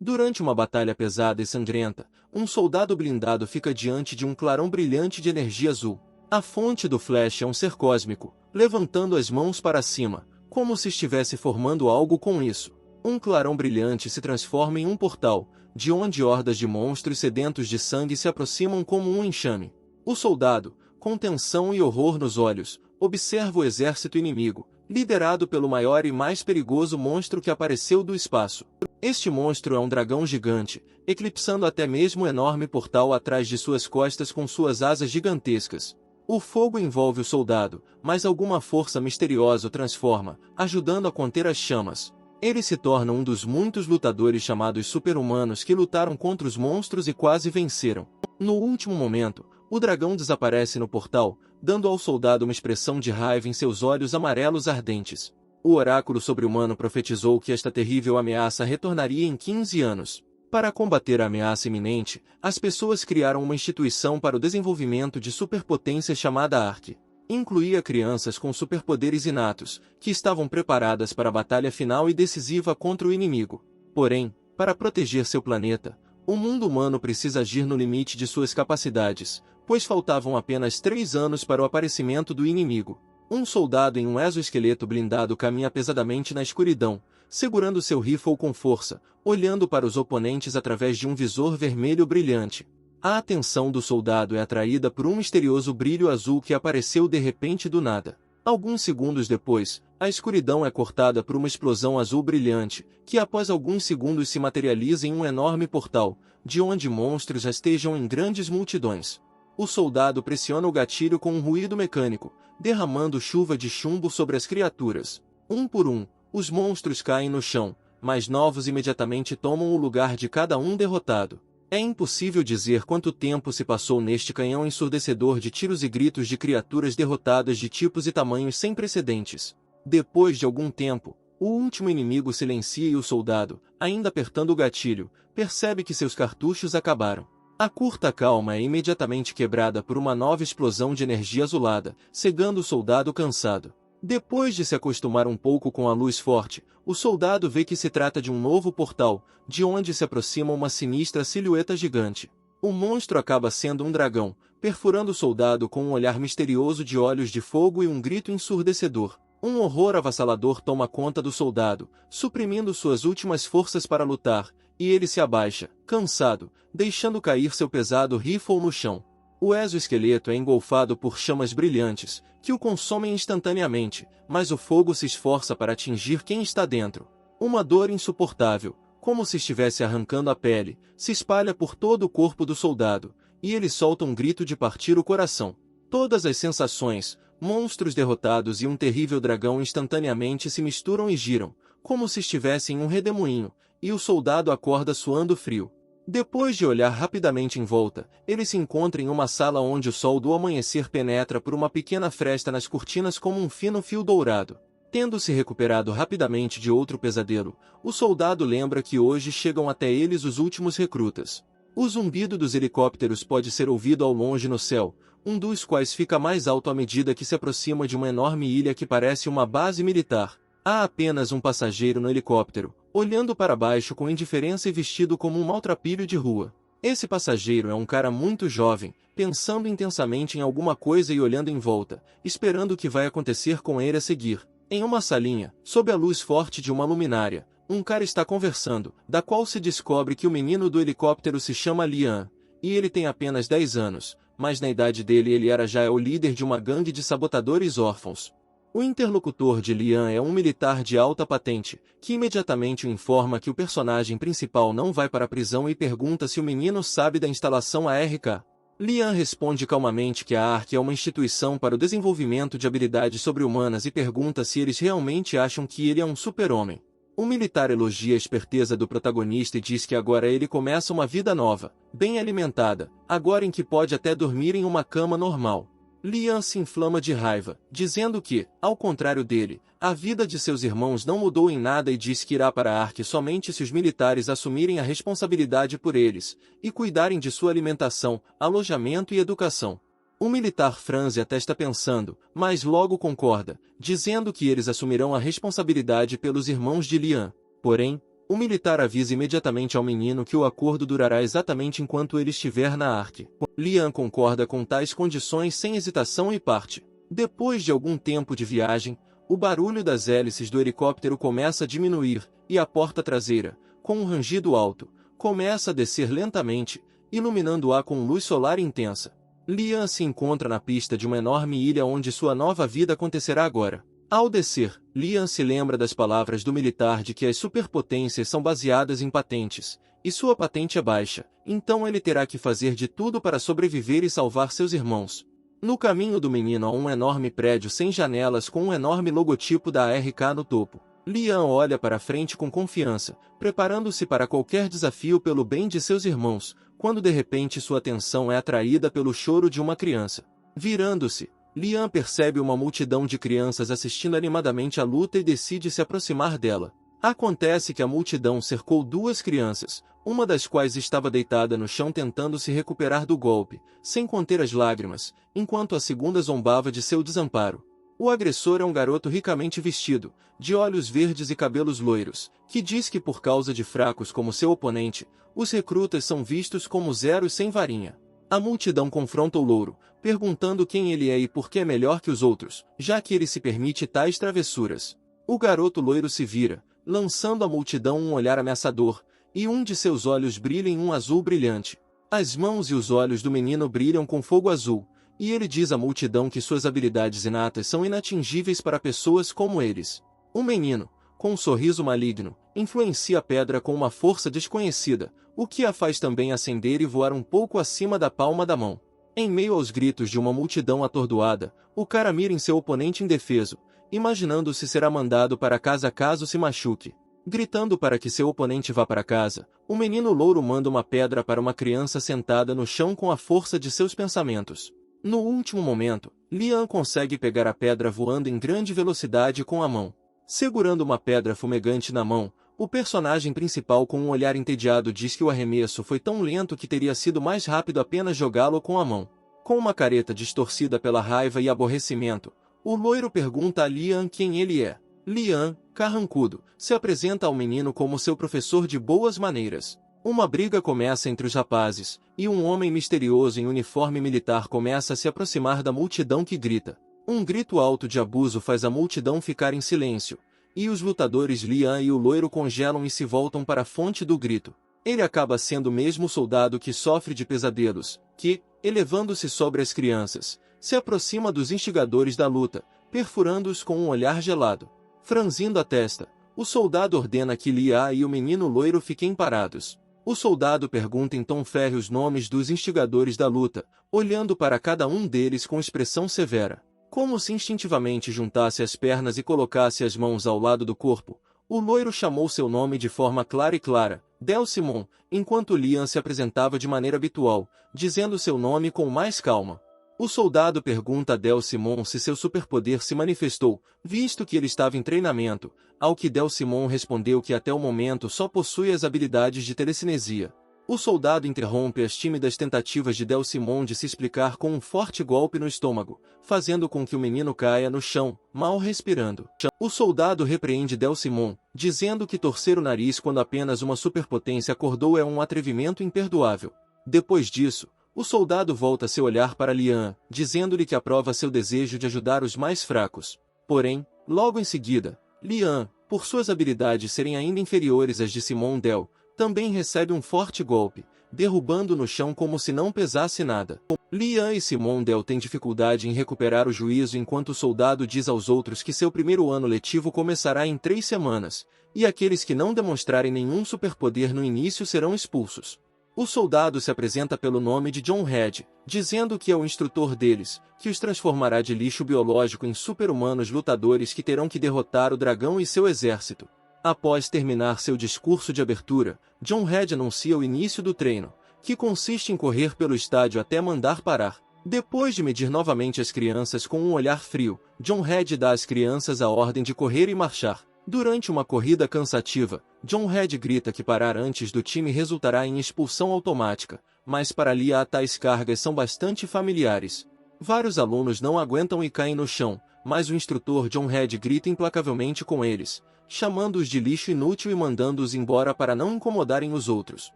Durante uma batalha pesada e sangrenta, um soldado blindado fica diante de um clarão brilhante de energia azul. A fonte do flash é um ser cósmico, levantando as mãos para cima, como se estivesse formando algo com isso. Um clarão brilhante se transforma em um portal, de onde hordas de monstros sedentos de sangue se aproximam como um enxame. O soldado, com tensão e horror nos olhos, observa o exército inimigo, liderado pelo maior e mais perigoso monstro que apareceu do espaço. Este monstro é um dragão gigante, eclipsando até mesmo o enorme portal atrás de suas costas com suas asas gigantescas. O fogo envolve o soldado, mas alguma força misteriosa o transforma, ajudando a conter as chamas. Ele se torna um dos muitos lutadores chamados super-humanos que lutaram contra os monstros e quase venceram. No último momento, o dragão desaparece no portal, dando ao soldado uma expressão de raiva em seus olhos amarelos ardentes. O oráculo sobre-humano profetizou que esta terrível ameaça retornaria em 15 anos. Para combater a ameaça iminente, as pessoas criaram uma instituição para o desenvolvimento de superpotências chamada ARC. Incluía crianças com superpoderes inatos, que estavam preparadas para a batalha final e decisiva contra o inimigo. Porém, para proteger seu planeta, o mundo humano precisa agir no limite de suas capacidades, pois faltavam apenas 3 anos para o aparecimento do inimigo. Um soldado em um exoesqueleto blindado caminha pesadamente na escuridão, segurando seu rifle com força, olhando para os oponentes através de um visor vermelho brilhante. A atenção do soldado é atraída por um misterioso brilho azul que apareceu de repente do nada. Alguns segundos depois, a escuridão é cortada por uma explosão azul brilhante, que após alguns segundos se materializa em um enorme portal, de onde monstros rastejam em grandes multidões. O soldado pressiona o gatilho com um ruído mecânico, derramando chuva de chumbo sobre as criaturas. Um por um, os monstros caem no chão, mas novos imediatamente tomam o lugar de cada um derrotado. É impossível dizer quanto tempo se passou neste canhão ensurdecedor de tiros e gritos de criaturas derrotadas de tipos e tamanhos sem precedentes. Depois de algum tempo, o último inimigo silencia e o soldado, ainda apertando o gatilho, percebe que seus cartuchos acabaram. A curta calma é imediatamente quebrada por uma nova explosão de energia azulada, cegando o soldado cansado. Depois de se acostumar um pouco com a luz forte, o soldado vê que se trata de um novo portal, de onde se aproxima uma sinistra silhueta gigante. O monstro acaba sendo um dragão, perfurando o soldado com um olhar misterioso de olhos de fogo e um grito ensurdecedor. Um horror avassalador toma conta do soldado, suprimindo suas últimas forças para lutar, e ele se abaixa, cansado, deixando cair seu pesado rifle no chão. O exoesqueleto é engolfado por chamas brilhantes, que o consomem instantaneamente, mas o fogo se esforça para atingir quem está dentro. Uma dor insuportável, como se estivesse arrancando a pele, se espalha por todo o corpo do soldado, e ele solta um grito de partir o coração. Todas as sensações, monstros derrotados e um terrível dragão instantaneamente se misturam e giram, como se estivesse em um redemoinho, e o soldado acorda suando frio. Depois de olhar rapidamente em volta, ele se encontra em uma sala onde o sol do amanhecer penetra por uma pequena fresta nas cortinas como um fino fio dourado. Tendo se recuperado rapidamente de outro pesadelo, o soldado lembra que hoje chegam até eles os últimos recrutas. O zumbido dos helicópteros pode ser ouvido ao longe no céu, um dos quais fica mais alto à medida que se aproxima de uma enorme ilha que parece uma base militar. Há apenas um passageiro no helicóptero, olhando para baixo com indiferença e vestido como um maltrapilho de rua. Esse passageiro é um cara muito jovem, pensando intensamente em alguma coisa e olhando em volta, esperando o que vai acontecer com ele a seguir. Em uma salinha, sob a luz forte de uma luminária, um cara está conversando, da qual se descobre que o menino do helicóptero se chama Liam, e ele tem apenas 10 anos, mas na idade dele ele era já o líder de uma gangue de sabotadores órfãos. O interlocutor de Liam é um militar de alta patente, que imediatamente o informa que o personagem principal não vai para a prisão e pergunta se o menino sabe da instalação ARK. Liam responde calmamente que a ARK é uma instituição para o desenvolvimento de habilidades sobre-humanas e pergunta se eles realmente acham que ele é um super-homem. O militar elogia a esperteza do protagonista e diz que agora ele começa uma vida nova, bem alimentada, agora em que pode até dormir em uma cama normal. Liam se inflama de raiva, dizendo que, ao contrário dele, a vida de seus irmãos não mudou em nada e diz que irá para a ARK somente se os militares assumirem a responsabilidade por eles, e cuidarem de sua alimentação, alojamento e educação. O militar franze a testa pensando, mas logo concorda, dizendo que eles assumirão a responsabilidade pelos irmãos de Liam. Porém, O militar avisa imediatamente ao menino que o acordo durará exatamente enquanto ele estiver na Ark. Lian concorda com tais condições sem hesitação e parte. Depois de algum tempo de viagem, o barulho das hélices do helicóptero começa a diminuir, e a porta traseira, com um rangido alto, começa a descer lentamente, iluminando-a com luz solar intensa. Lian se encontra na pista de uma enorme ilha onde sua nova vida acontecerá agora. Ao descer, Lian se lembra das palavras do militar de que as superpotências são baseadas em patentes, e sua patente é baixa, então ele terá que fazer de tudo para sobreviver e salvar seus irmãos. No caminho do menino há um enorme prédio sem janelas com um enorme logotipo da ARK no topo. Lian olha para frente com confiança, preparando-se para qualquer desafio pelo bem de seus irmãos, quando de repente sua atenção é atraída pelo choro de uma criança. Virando-se, Lian percebe uma multidão de crianças assistindo animadamente à luta e decide se aproximar dela. Acontece que a multidão cercou duas crianças, uma das quais estava deitada no chão tentando se recuperar do golpe, sem conter as lágrimas, enquanto a segunda zombava de seu desamparo. O agressor é um garoto ricamente vestido, de olhos verdes e cabelos loiros, que diz que por causa de fracos como seu oponente, os recrutas são vistos como zeros sem varinha. A multidão confronta o louro, perguntando quem ele é e por que é melhor que os outros, já que ele se permite tais travessuras. O garoto loiro se vira, lançando à multidão um olhar ameaçador, e um de seus olhos brilha em um azul brilhante. As mãos e os olhos do menino brilham com fogo azul, e ele diz à multidão que suas habilidades inatas são inatingíveis para pessoas como eles. O menino, com um sorriso maligno, influencia a pedra com uma força desconhecida, o que a faz também acender e voar um pouco acima da palma da mão. Em meio aos gritos de uma multidão atordoada, o cara mira em seu oponente indefeso, imaginando se será mandado para casa caso se machuque. Gritando para que seu oponente vá para casa, o menino louro manda uma pedra para uma criança sentada no chão com a força de seus pensamentos. No último momento, Lian consegue pegar a pedra voando em grande velocidade com a mão. Segurando uma pedra fumegante na mão, o personagem principal com um olhar entediado diz que o arremesso foi tão lento que teria sido mais rápido apenas jogá-lo com a mão. Com uma careta distorcida pela raiva e aborrecimento, o loiro pergunta a Lian quem ele é. Lian, carrancudo, se apresenta ao menino como seu professor de boas maneiras. Uma briga começa entre os rapazes, e um homem misterioso em uniforme militar começa a se aproximar da multidão que grita. Um grito alto de abuso faz a multidão ficar em silêncio, e os lutadores Lian e o loiro congelam e se voltam para a fonte do grito. Ele acaba sendo o mesmo soldado que sofre de pesadelos, que, elevando-se sobre as crianças, se aproxima dos instigadores da luta, perfurando-os com um olhar gelado. Franzindo a testa, o soldado ordena que Lian e o menino loiro fiquem parados. O soldado pergunta em tom férreo os nomes dos instigadores da luta, olhando para cada um deles com expressão severa. Como se instintivamente juntasse as pernas e colocasse as mãos ao lado do corpo, o loiro chamou seu nome de forma clara, Del Simon, enquanto Lian se apresentava de maneira habitual, dizendo seu nome com mais calma. O soldado pergunta a Del Simon se seu superpoder se manifestou, visto que ele estava em treinamento, ao que Del Simon respondeu que até o momento só possui as habilidades de telecinesia. O soldado interrompe as tímidas tentativas de Del Simon de se explicar com um forte golpe no estômago, fazendo com que o menino caia no chão, mal respirando. O soldado repreende Del Simon, dizendo que torcer o nariz quando apenas uma superpotência acordou é um atrevimento imperdoável. Depois disso, o soldado volta seu olhar para Lian, dizendo-lhe que aprova seu desejo de ajudar os mais fracos. Porém, logo em seguida, Lian, por suas habilidades serem ainda inferiores às de Simon Del, também recebe um forte golpe, derrubando no chão como se não pesasse nada. Lian e Simon Del têm dificuldade em recuperar o juízo enquanto o soldado diz aos outros que seu primeiro ano letivo começará em 3 semanas, e aqueles que não demonstrarem nenhum superpoder no início serão expulsos. O soldado se apresenta pelo nome de John Red, dizendo que é o instrutor deles, que os transformará de lixo biológico em super-humanos lutadores que terão que derrotar o dragão e seu exército. Após terminar seu discurso de abertura, John Red anuncia o início do treino, que consiste em correr pelo estádio até mandar parar. Depois de medir novamente as crianças com um olhar frio, John Red dá às crianças a ordem de correr e marchar. Durante uma corrida cansativa, John Red grita que parar antes do time resultará em expulsão automática, mas para Lian tais cargas são bastante familiares. Vários alunos não aguentam e caem no chão, mas o instrutor John Red grita implacavelmente com eles, chamando-os de lixo inútil e mandando-os embora para não incomodarem os outros.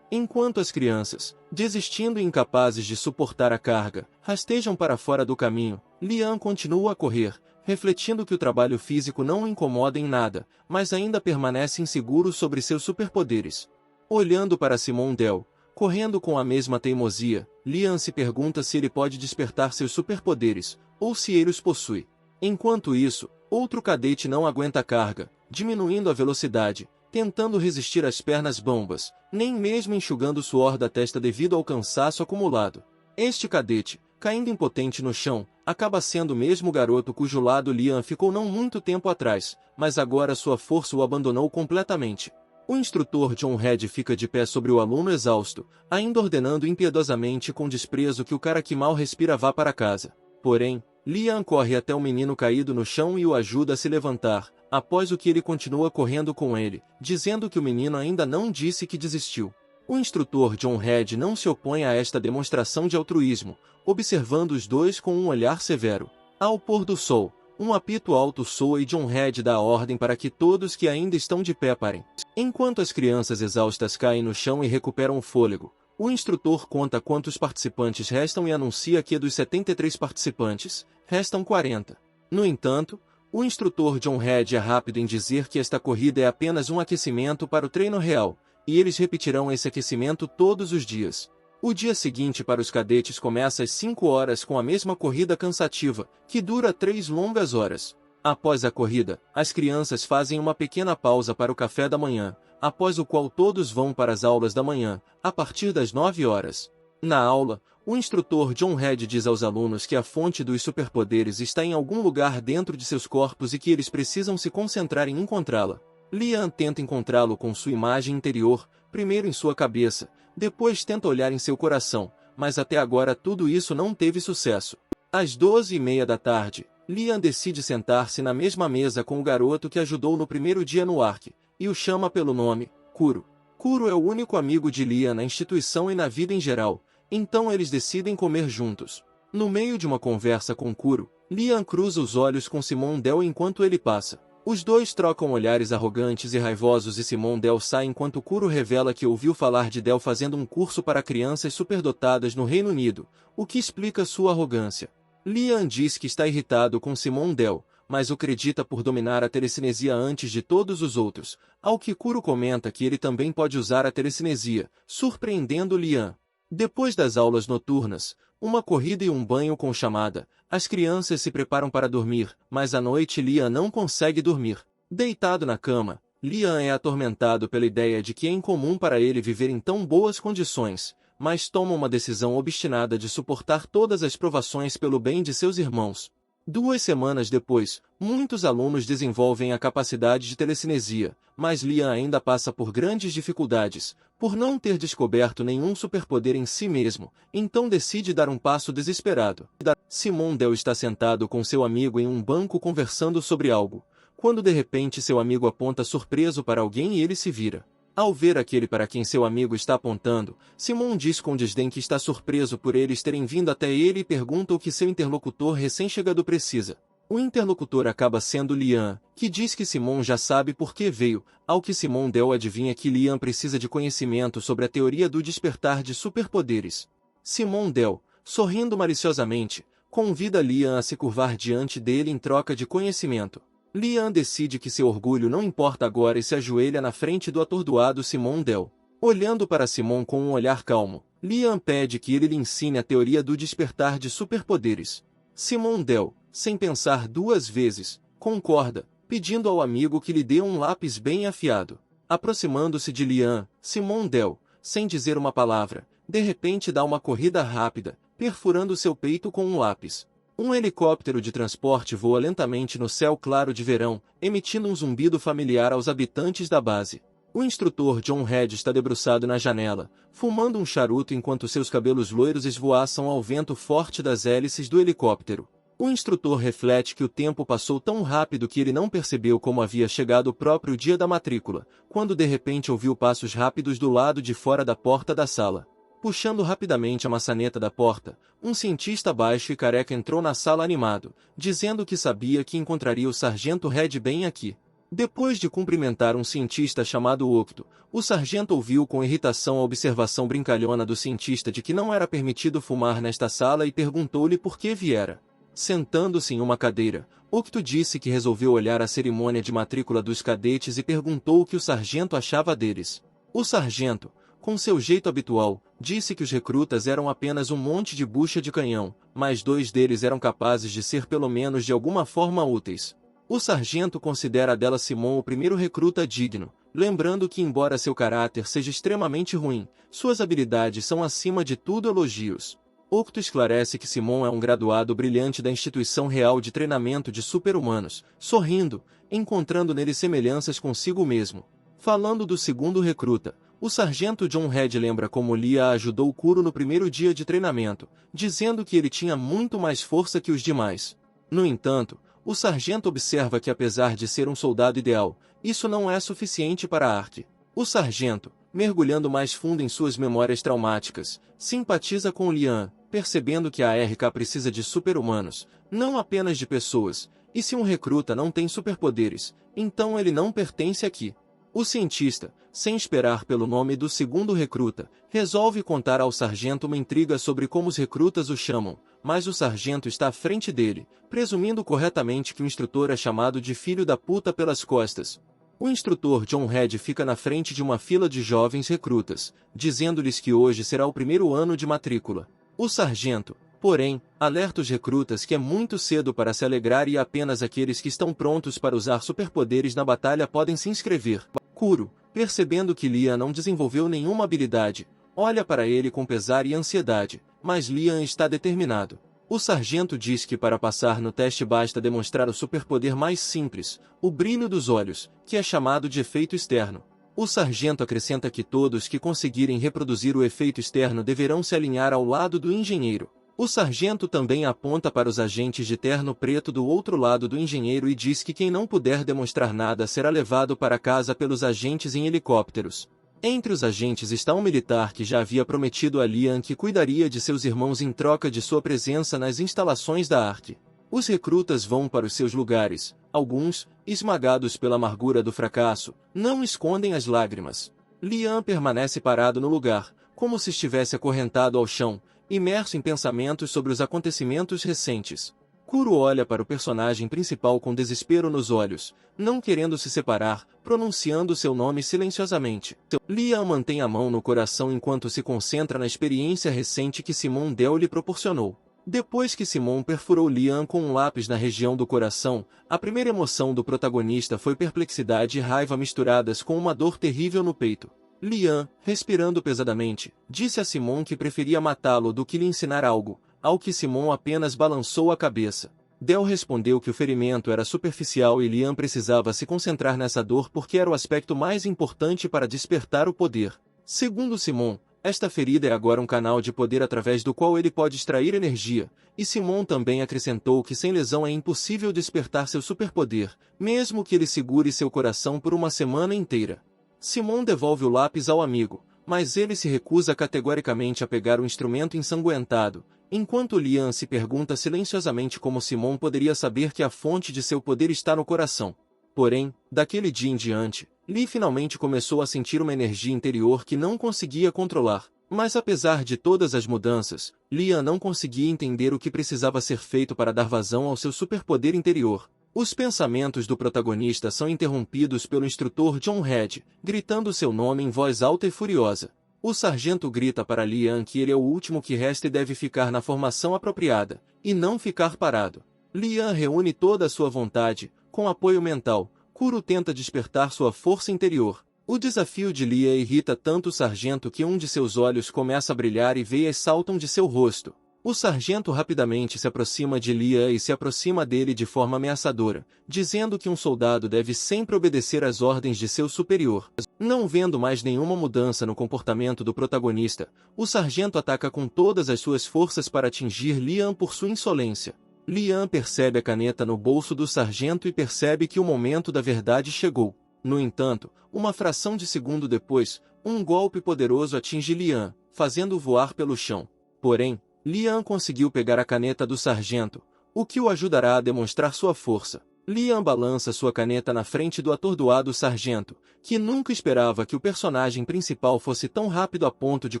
Enquanto as crianças, desistindo e incapazes de suportar a carga, rastejam para fora do caminho, Liam continua a correr, refletindo que o trabalho físico não o incomoda em nada, mas ainda permanece inseguro sobre seus superpoderes. Olhando para Simon Dell, correndo com a mesma teimosia, Liam se pergunta se ele pode despertar seus superpoderes, ou se ele os possui. Enquanto isso, outro cadete não aguenta a carga, diminuindo a velocidade, tentando resistir às pernas bambas, nem mesmo enxugando o suor da testa devido ao cansaço acumulado. Este cadete, caindo impotente no chão, acaba sendo o mesmo garoto cujo lado Liam ficou não muito tempo atrás, mas agora sua força o abandonou completamente. O instrutor John Red fica de pé sobre o aluno exausto, ainda ordenando impiedosamente com desprezo que o cara que mal respira vá para casa. Porém, Liam corre até o menino caído no chão e o ajuda a se levantar, após o que ele continua correndo com ele, dizendo que o menino ainda não disse que desistiu. O instrutor John Red não se opõe a esta demonstração de altruísmo, observando os dois com um olhar severo. Ao pôr do sol, um apito alto soa e John Red dá a ordem para que todos que ainda estão de pé parem. Enquanto as crianças exaustas caem no chão e recuperam o fôlego, o instrutor conta quantos participantes restam e anuncia que dos 73 participantes, restam 40. No entanto, o instrutor John Red é rápido em dizer que esta corrida é apenas um aquecimento para o treino real, e eles repetirão esse aquecimento todos os dias. O dia seguinte para os cadetes começa às 5 horas com a mesma corrida cansativa, que dura 3 longas horas. Após a corrida, as crianças fazem uma pequena pausa para o café da manhã, após o qual todos vão para as aulas da manhã, a partir das 9 horas. Na aula, o instrutor John Red diz aos alunos que a fonte dos superpoderes está em algum lugar dentro de seus corpos e que eles precisam se concentrar em encontrá-la. Liam tenta encontrá-lo com sua imagem interior, primeiro em sua cabeça, depois tenta olhar em seu coração, mas até agora tudo isso não teve sucesso. Às 12h30 da tarde, Liam decide sentar-se na mesma mesa com o garoto que ajudou no primeiro dia no Ark, e o chama pelo nome, Kuro. Kuro é o único amigo de Liam na instituição e na vida em geral, então eles decidem comer juntos. No meio de uma conversa com Kuro, Liam cruza os olhos com Simon Dell enquanto ele passa. Os dois trocam olhares arrogantes e raivosos e Simon Dell sai enquanto Kuro revela que ouviu falar de Dell fazendo um curso para crianças superdotadas no Reino Unido, o que explica sua arrogância. Liam diz que está irritado com Simon Dell, mas o acredita por dominar a telecinesia antes de todos os outros, ao que Kuro comenta que ele também pode usar a telecinesia, surpreendendo Liam. Depois das aulas noturnas, uma corrida e um banho com chamada, as crianças se preparam para dormir, mas à noite Liam não consegue dormir. Deitado na cama, Liam é atormentado pela ideia de que é incomum para ele viver em tão boas condições, mas toma uma decisão obstinada de suportar todas as provações pelo bem de seus irmãos. 2 semanas depois, muitos alunos desenvolvem a capacidade de telecinesia, mas Liam ainda passa por grandes dificuldades, por não ter descoberto nenhum superpoder em si mesmo, então decide dar um passo desesperado. Simon Dell está sentado com seu amigo em um banco conversando sobre algo, quando de repente seu amigo aponta surpreso para alguém e ele se vira. Ao ver aquele para quem seu amigo está apontando, Simon diz com desdém que está surpreso por eles terem vindo até ele e pergunta o que seu interlocutor recém-chegado precisa. O interlocutor acaba sendo Liam, que diz que Simon já sabe por que veio, ao que Simon Dell adivinha que Liam precisa de conhecimento sobre a teoria do despertar de superpoderes. Simon Dell, sorrindo maliciosamente, convida Liam a se curvar diante dele em troca de conhecimento. Liam decide que seu orgulho não importa agora e se ajoelha na frente do atordoado Simon Dell. Olhando para Simon com um olhar calmo, Liam pede que ele lhe ensine a teoria do despertar de superpoderes. Simon Dell, sem pensar 2 vezes, concorda, pedindo ao amigo que lhe dê um lápis bem afiado. Aproximando-se de Liam, Simon Dell, sem dizer uma palavra, de repente dá uma corrida rápida, perfurando seu peito com um lápis. Um helicóptero de transporte voa lentamente no céu claro de verão, emitindo um zumbido familiar aos habitantes da base. O instrutor John Red está debruçado na janela, fumando um charuto enquanto seus cabelos loiros esvoaçam ao vento forte das hélices do helicóptero. O instrutor reflete que o tempo passou tão rápido que ele não percebeu como havia chegado o próprio dia da matrícula, quando de repente ouviu passos rápidos do lado de fora da porta da sala. Puxando rapidamente a maçaneta da porta, um cientista baixo e careca entrou na sala animado, dizendo que sabia que encontraria o sargento Red bem aqui. Depois de cumprimentar um cientista chamado Octo, o sargento ouviu com irritação a observação brincalhona do cientista de que não era permitido fumar nesta sala e perguntou-lhe por que viera. Sentando-se em uma cadeira, Octo disse que resolveu olhar a cerimônia de matrícula dos cadetes e perguntou o que o sargento achava deles. O sargento, com seu jeito habitual, disse que os recrutas eram apenas um monte de bucha de canhão, mas 2 deles eram capazes de ser pelo menos de alguma forma úteis. O sargento considera Adela Simon o primeiro recruta digno, lembrando que embora seu caráter seja extremamente ruim, suas habilidades são acima de tudo elogios. Octo esclarece que Simon é um graduado brilhante da Instituição Real de Treinamento de Super-Humanos, sorrindo, encontrando nele semelhanças consigo mesmo. Falando do segundo recruta, o sargento John Head lembra como Lia ajudou Kuro no primeiro dia de treinamento, dizendo que ele tinha muito mais força que os demais. No entanto, o sargento observa que apesar de ser um soldado ideal, isso não é suficiente para a Ark. O sargento, mergulhando mais fundo em suas memórias traumáticas, simpatiza com Lian, percebendo que a RK precisa de super-humanos, não apenas de pessoas, e se um recruta não tem superpoderes, então ele não pertence aqui. O cientista, sem esperar pelo nome do segundo recruta, resolve contar ao sargento uma intriga sobre como os recrutas o chamam, mas o sargento está à frente dele, presumindo corretamente que o instrutor é chamado de filho da puta pelas costas. O instrutor John Head fica na frente de uma fila de jovens recrutas, dizendo-lhes que hoje será o primeiro ano de matrícula. O sargento, porém, alerta os recrutas que é muito cedo para se alegrar e apenas aqueles que estão prontos para usar superpoderes na batalha podem se inscrever. Kuro, percebendo que Lian não desenvolveu nenhuma habilidade, olha para ele com pesar e ansiedade, mas Lian está determinado. O sargento diz que para passar no teste basta demonstrar o superpoder mais simples, o brilho dos olhos, que é chamado de efeito externo. O sargento acrescenta que todos que conseguirem reproduzir o efeito externo deverão se alinhar ao lado do engenheiro. O sargento também aponta para os agentes de terno preto do outro lado do engenheiro e diz que quem não puder demonstrar nada será levado para casa pelos agentes em helicópteros. Entre os agentes está um militar que já havia prometido a Lian que cuidaria de seus irmãos em troca de sua presença nas instalações da Ark. Os recrutas vão para os seus lugares, alguns, esmagados pela amargura do fracasso, não escondem as lágrimas. Lian permanece parado no lugar, como se estivesse acorrentado ao chão, imerso em pensamentos sobre os acontecimentos recentes. Kuro olha para o personagem principal com desespero nos olhos, não querendo se separar, pronunciando seu nome silenciosamente. Lian mantém a mão no coração enquanto se concentra na experiência recente que Simon Del lhe proporcionou. Depois que Simon perfurou Lian com um lápis na região do coração, a primeira emoção do protagonista foi perplexidade e raiva misturadas com uma dor terrível no peito. Lian, respirando pesadamente, disse a Simon que preferia matá-lo do que lhe ensinar algo, ao que Simon apenas balançou a cabeça. Del respondeu que o ferimento era superficial e Lian precisava se concentrar nessa dor porque era o aspecto mais importante para despertar o poder. Segundo Simon, esta ferida é agora um canal de poder através do qual ele pode extrair energia, e Simon também acrescentou que sem lesão é impossível despertar seu superpoder, mesmo que ele segure seu coração por uma semana inteira. Simon devolve o lápis ao amigo, mas ele se recusa categoricamente a pegar o instrumento ensanguentado, enquanto Lian se pergunta silenciosamente como Simon poderia saber que a fonte de seu poder está no coração. Porém, daquele dia em diante, Lee finalmente começou a sentir uma energia interior que não conseguia controlar. Mas apesar de todas as mudanças, Lian não conseguia entender o que precisava ser feito para dar vazão ao seu superpoder interior. Os pensamentos do protagonista são interrompidos pelo instrutor John Head, gritando seu nome em voz alta e furiosa. O sargento grita para Lian que ele é o último que resta e deve ficar na formação apropriada, e não ficar parado. Lian reúne toda a sua vontade, com apoio mental. Kuro tenta despertar sua força interior. O desafio de Lia irrita tanto o sargento que um de seus olhos começa a brilhar e veias saltam de seu rosto. O sargento rapidamente se aproxima de Lia e se aproxima dele de forma ameaçadora, dizendo que um soldado deve sempre obedecer às ordens de seu superior. Não vendo mais nenhuma mudança no comportamento do protagonista, o sargento ataca com todas as suas forças para atingir Lian por sua insolência. Lian percebe a caneta no bolso do sargento e percebe que o momento da verdade chegou. No entanto, uma fração de segundo depois, um golpe poderoso atinge Lian, fazendo-o voar pelo chão. Porém, Lian conseguiu pegar a caneta do sargento, o que o ajudará a demonstrar sua força. Liam balança sua caneta na frente do atordoado sargento, que nunca esperava que o personagem principal fosse tão rápido a ponto de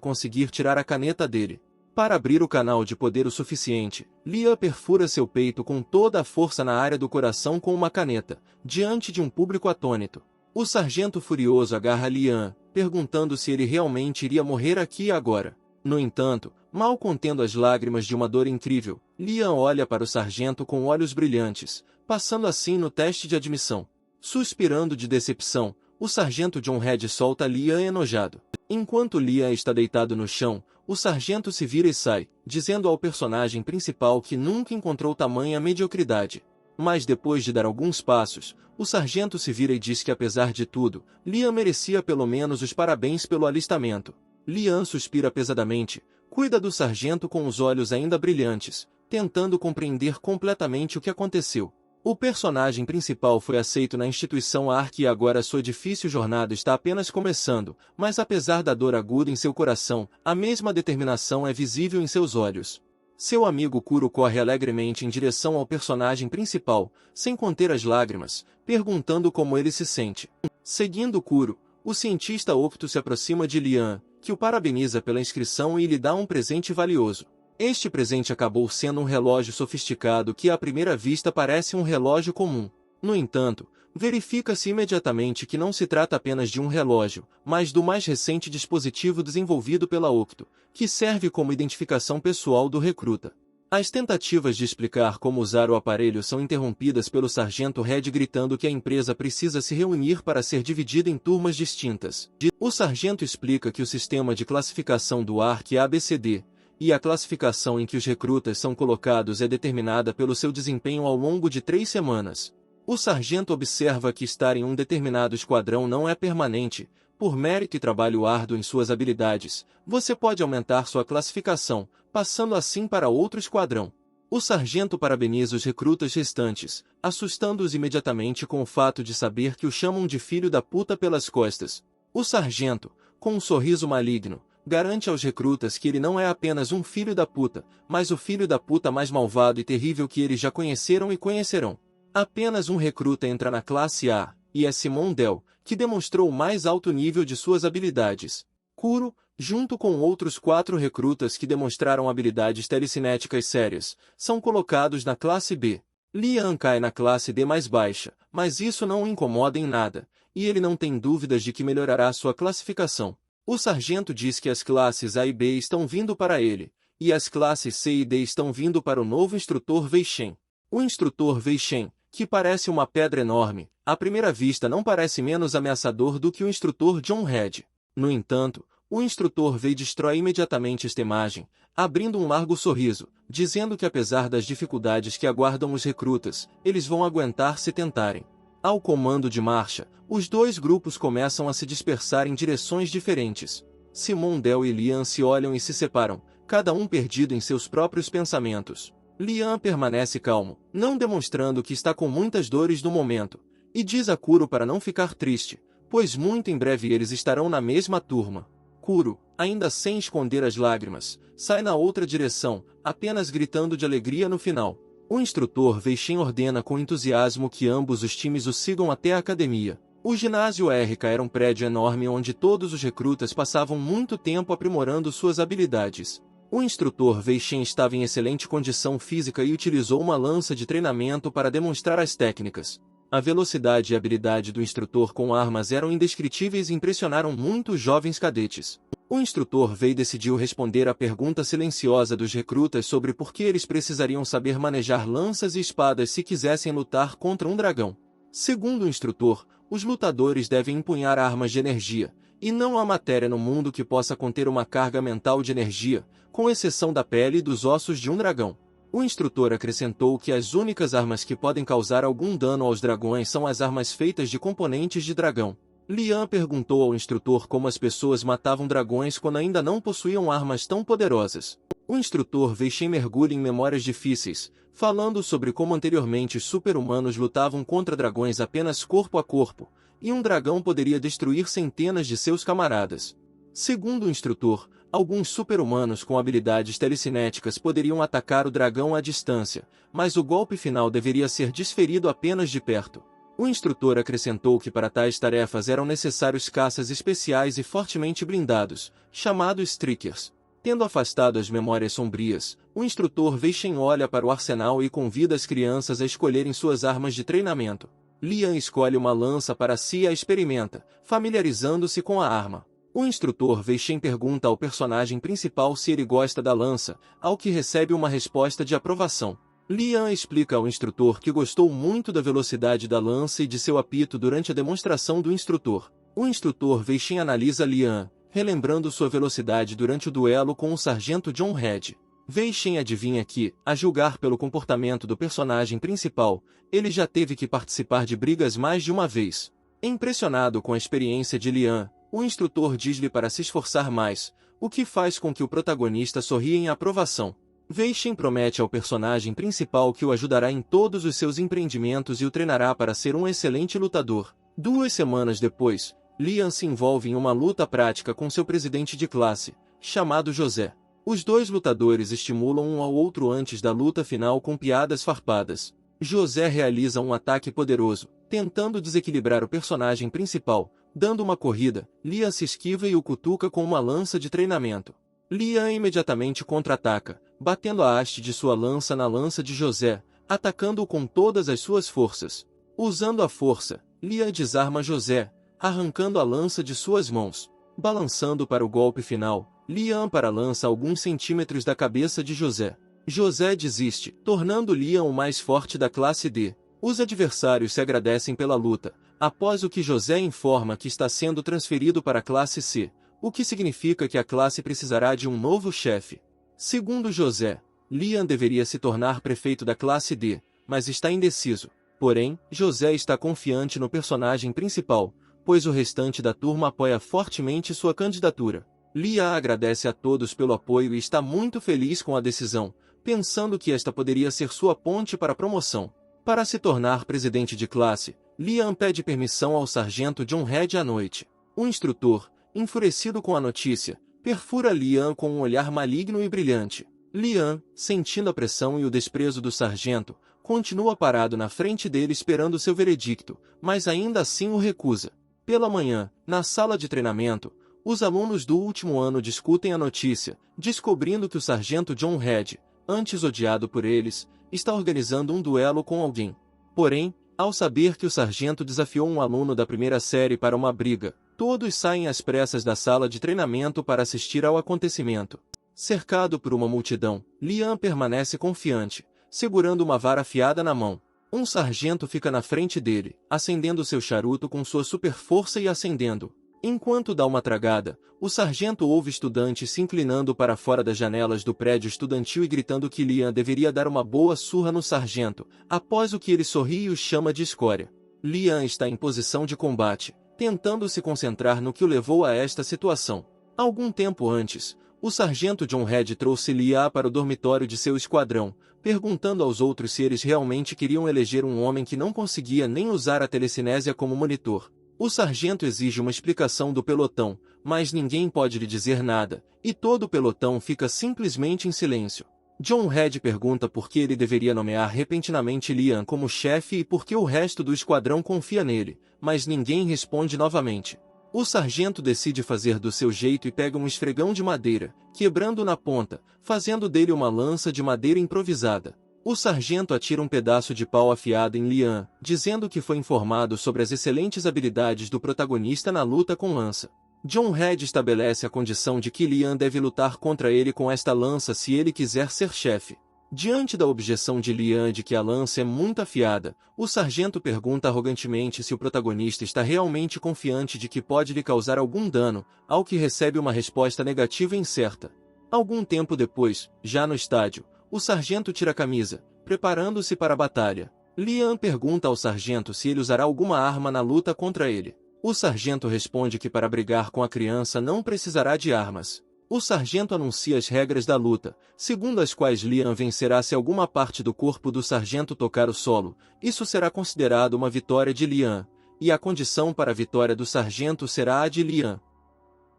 conseguir tirar a caneta dele. Para abrir o canal de poder o suficiente, Liam perfura seu peito com toda a força na área do coração com uma caneta, diante de um público atônito. O sargento furioso agarra Liam, perguntando se ele realmente iria morrer aqui e agora. No entanto, mal contendo as lágrimas de uma dor incrível, Liam olha para o sargento com olhos brilhantes, passando assim no teste de admissão. Suspirando de decepção, o sargento John Red solta Liam enojado. Enquanto Liam está deitado no chão, o sargento se vira e sai, dizendo ao personagem principal que nunca encontrou tamanha mediocridade. Mas depois de dar alguns passos, o sargento se vira e diz que apesar de tudo, Liam merecia pelo menos os parabéns pelo alistamento. Liam suspira pesadamente, cuida do sargento com os olhos ainda brilhantes, tentando compreender completamente o que aconteceu. O personagem principal foi aceito na instituição ARC e agora sua difícil jornada está apenas começando, mas apesar da dor aguda em seu coração, a mesma determinação é visível em seus olhos. Seu amigo Kuro corre alegremente em direção ao personagem principal, sem conter as lágrimas, perguntando como ele se sente. Seguindo Kuro, o cientista Octo se aproxima de Liam, que o parabeniza pela inscrição e lhe dá um presente valioso. Este presente acabou sendo um relógio sofisticado que à primeira vista parece um relógio comum. No entanto, verifica-se imediatamente que não se trata apenas de um relógio, mas do mais recente dispositivo desenvolvido pela Octo, que serve como identificação pessoal do recruta. As tentativas de explicar como usar o aparelho são interrompidas pelo sargento Red gritando que a empresa precisa se reunir para ser dividida em turmas distintas. O sargento explica que o sistema de classificação do ARC é ABCD, e a classificação em que os recrutas são colocados é determinada pelo seu desempenho ao longo de 3 semanas. O sargento observa que estar em um determinado esquadrão não é permanente. Por mérito e trabalho árduo em suas habilidades, você pode aumentar sua classificação, passando assim para outro esquadrão. O sargento parabeniza os recrutas restantes, assustando-os imediatamente com o fato de saber que o chamam de filho da puta pelas costas. O sargento, com um sorriso maligno, garante aos recrutas que ele não é apenas um filho da puta, mas o filho da puta mais malvado e terrível que eles já conheceram e conhecerão. Apenas um recruta entra na classe A, e é Simon Dell, que demonstrou o mais alto nível de suas habilidades. Kuro, junto com outros 4 recrutas que demonstraram habilidades telecinéticas sérias, são colocados na classe B. Liam cai na classe D mais baixa, mas isso não o incomoda em nada, e ele não tem dúvidas de que melhorará sua classificação. O sargento diz que as classes A e B estão vindo para ele, e as classes C e D estão vindo para o novo instrutor Wei Shen. O instrutor Wei Shen, que parece uma pedra enorme, à primeira vista não parece menos ameaçador do que o instrutor John Red. No entanto, o instrutor Wei destrói imediatamente esta imagem, abrindo um largo sorriso, dizendo que apesar das dificuldades que aguardam os recrutas, eles vão aguentar se tentarem. Ao comando de marcha, os 2 grupos começam a se dispersar em direções diferentes. Simon Dell e Liam se olham e se separam, cada um perdido em seus próprios pensamentos. Liam permanece calmo, não demonstrando que está com muitas dores no momento, e diz a Kuro para não ficar triste, pois muito em breve eles estarão na mesma turma. Kuro, ainda sem esconder as lágrimas, sai na outra direção, apenas gritando de alegria no final. O instrutor Wei Shen ordena com entusiasmo que ambos os times o sigam até a academia. O ginásio RK era um prédio enorme onde todos os recrutas passavam muito tempo aprimorando suas habilidades. O instrutor Wei Shen estava em excelente condição física e utilizou uma lança de treinamento para demonstrar as técnicas. A velocidade e habilidade do instrutor com armas eram indescritíveis e impressionaram muito os jovens cadetes. O instrutor Wei decidiu responder à pergunta silenciosa dos recrutas sobre por que eles precisariam saber manejar lanças e espadas se quisessem lutar contra um dragão. Segundo o instrutor, os lutadores devem empunhar armas de energia, e não há matéria no mundo que possa conter uma carga mental de energia, com exceção da pele e dos ossos de um dragão. O instrutor acrescentou que as únicas armas que podem causar algum dano aos dragões são as armas feitas de componentes de dragão. Liam perguntou ao instrutor como as pessoas matavam dragões quando ainda não possuíam armas tão poderosas. O instrutor Wei Shen mergulha em memórias difíceis, falando sobre como anteriormente os super-humanos lutavam contra dragões apenas corpo a corpo, e um dragão poderia destruir centenas de seus camaradas. Segundo o instrutor, Alguns super-humanos com habilidades telecinéticas poderiam atacar o dragão à distância, mas o golpe final deveria ser desferido apenas de perto. O instrutor acrescentou que para tais tarefas eram necessários caças especiais e fortemente blindados, chamados Strikers. Tendo afastado as memórias sombrias, o instrutor Veishen olha para o arsenal e convida as crianças a escolherem suas armas de treinamento. Lian escolhe uma lança para si e a experimenta, familiarizando-se com a arma. O instrutor Veishen pergunta ao personagem principal se ele gosta da lança, ao que recebe uma resposta de aprovação. Lian explica ao instrutor que gostou muito da velocidade da lança e de seu apito durante a demonstração do instrutor. O instrutor Veishen analisa Lian, relembrando sua velocidade durante o duelo com o sargento John Red. Veishen adivinha que, a julgar pelo comportamento do personagem principal, ele já teve que participar de brigas mais de uma vez. Impressionado com a experiência de Lian, o instrutor diz-lhe para se esforçar mais, o que faz com que o protagonista sorria em aprovação. Veishen promete ao personagem principal que o ajudará em todos os seus empreendimentos e o treinará para ser um excelente lutador. 2 semanas depois, Lian se envolve em uma luta prática com seu presidente de classe, chamado José. Os dois lutadores estimulam um ao outro antes da luta final com piadas farpadas. José realiza um ataque poderoso, tentando desequilibrar o personagem principal. Dando uma corrida, Lian se esquiva e o cutuca com uma lança de treinamento. Lian imediatamente contra-ataca, batendo a haste de sua lança na lança de José, atacando-o com todas as suas forças. Usando a força, Lian desarma José, arrancando a lança de suas mãos. Balançando para o golpe final, Lian para-lança alguns centímetros da cabeça de José. José desiste, tornando Lian o mais forte da classe D. Os adversários se agradecem pela luta, após o que José informa que está sendo transferido para a classe C, o que significa que a classe precisará de um novo chefe. Segundo José, Lian deveria se tornar prefeito da classe D, mas está indeciso. Porém, José está confiante no personagem principal, pois o restante da turma apoia fortemente sua candidatura. Lian agradece a todos pelo apoio e está muito feliz com a decisão, pensando que esta poderia ser sua ponte para a promoção. Para se tornar presidente de classe, Lian pede permissão ao sargento John Red à noite. O instrutor, enfurecido com a notícia, perfura Lian com um olhar maligno e brilhante. Lian, sentindo a pressão e o desprezo do sargento, continua parado na frente dele esperando seu veredicto, mas ainda assim o recusa. Pela manhã, na sala de treinamento, os alunos do último ano discutem a notícia, descobrindo que o sargento John Red, antes odiado por eles, está organizando um duelo com alguém. Porém, ao saber que o sargento desafiou um aluno da primeira série para uma briga, todos saem às pressas da sala de treinamento para assistir ao acontecimento. Cercado por uma multidão, Lian permanece confiante, segurando uma vara afiada na mão. Um sargento fica na frente dele, acendendo seu charuto com sua super força e acendendo. Enquanto dá uma tragada, o sargento ouve estudantes se inclinando para fora das janelas do prédio estudantil e gritando que Lian deveria dar uma boa surra no sargento, após o que ele sorri e o chama de escória. Lian está em posição de combate, tentando se concentrar no que o levou a esta situação. Algum tempo antes, o sargento John Red trouxe Lian para o dormitório de seu esquadrão, perguntando aos outros se eles realmente queriam eleger um homem que não conseguia nem usar a telecinésia como monitor. O sargento exige uma explicação do pelotão, mas ninguém pode lhe dizer nada, e todo o pelotão fica simplesmente em silêncio. John Red pergunta por que ele deveria nomear repentinamente Lian como chefe e por que o resto do esquadrão confia nele, mas ninguém responde novamente. O sargento decide fazer do seu jeito e pega um esfregão de madeira, quebrando na ponta, fazendo dele uma lança de madeira improvisada. O sargento atira um pedaço de pau afiado em Lian, dizendo que foi informado sobre as excelentes habilidades do protagonista na luta com lança. John Red estabelece a condição de que Lian deve lutar contra ele com esta lança se ele quiser ser chefe. Diante da objeção de Lian de que a lança é muito afiada, o sargento pergunta arrogantemente se o protagonista está realmente confiante de que pode lhe causar algum dano, ao que recebe uma resposta negativa e incerta. Algum tempo depois, já no estádio, o sargento tira a camisa, preparando-se para a batalha. Lian pergunta ao sargento se ele usará alguma arma na luta contra ele. O sargento responde que para brigar com a criança não precisará de armas. O sargento anuncia as regras da luta, segundo as quais Lian vencerá se alguma parte do corpo do sargento tocar o solo. Isso será considerado uma vitória de Lian, e a condição para a vitória do sargento será a de Lian.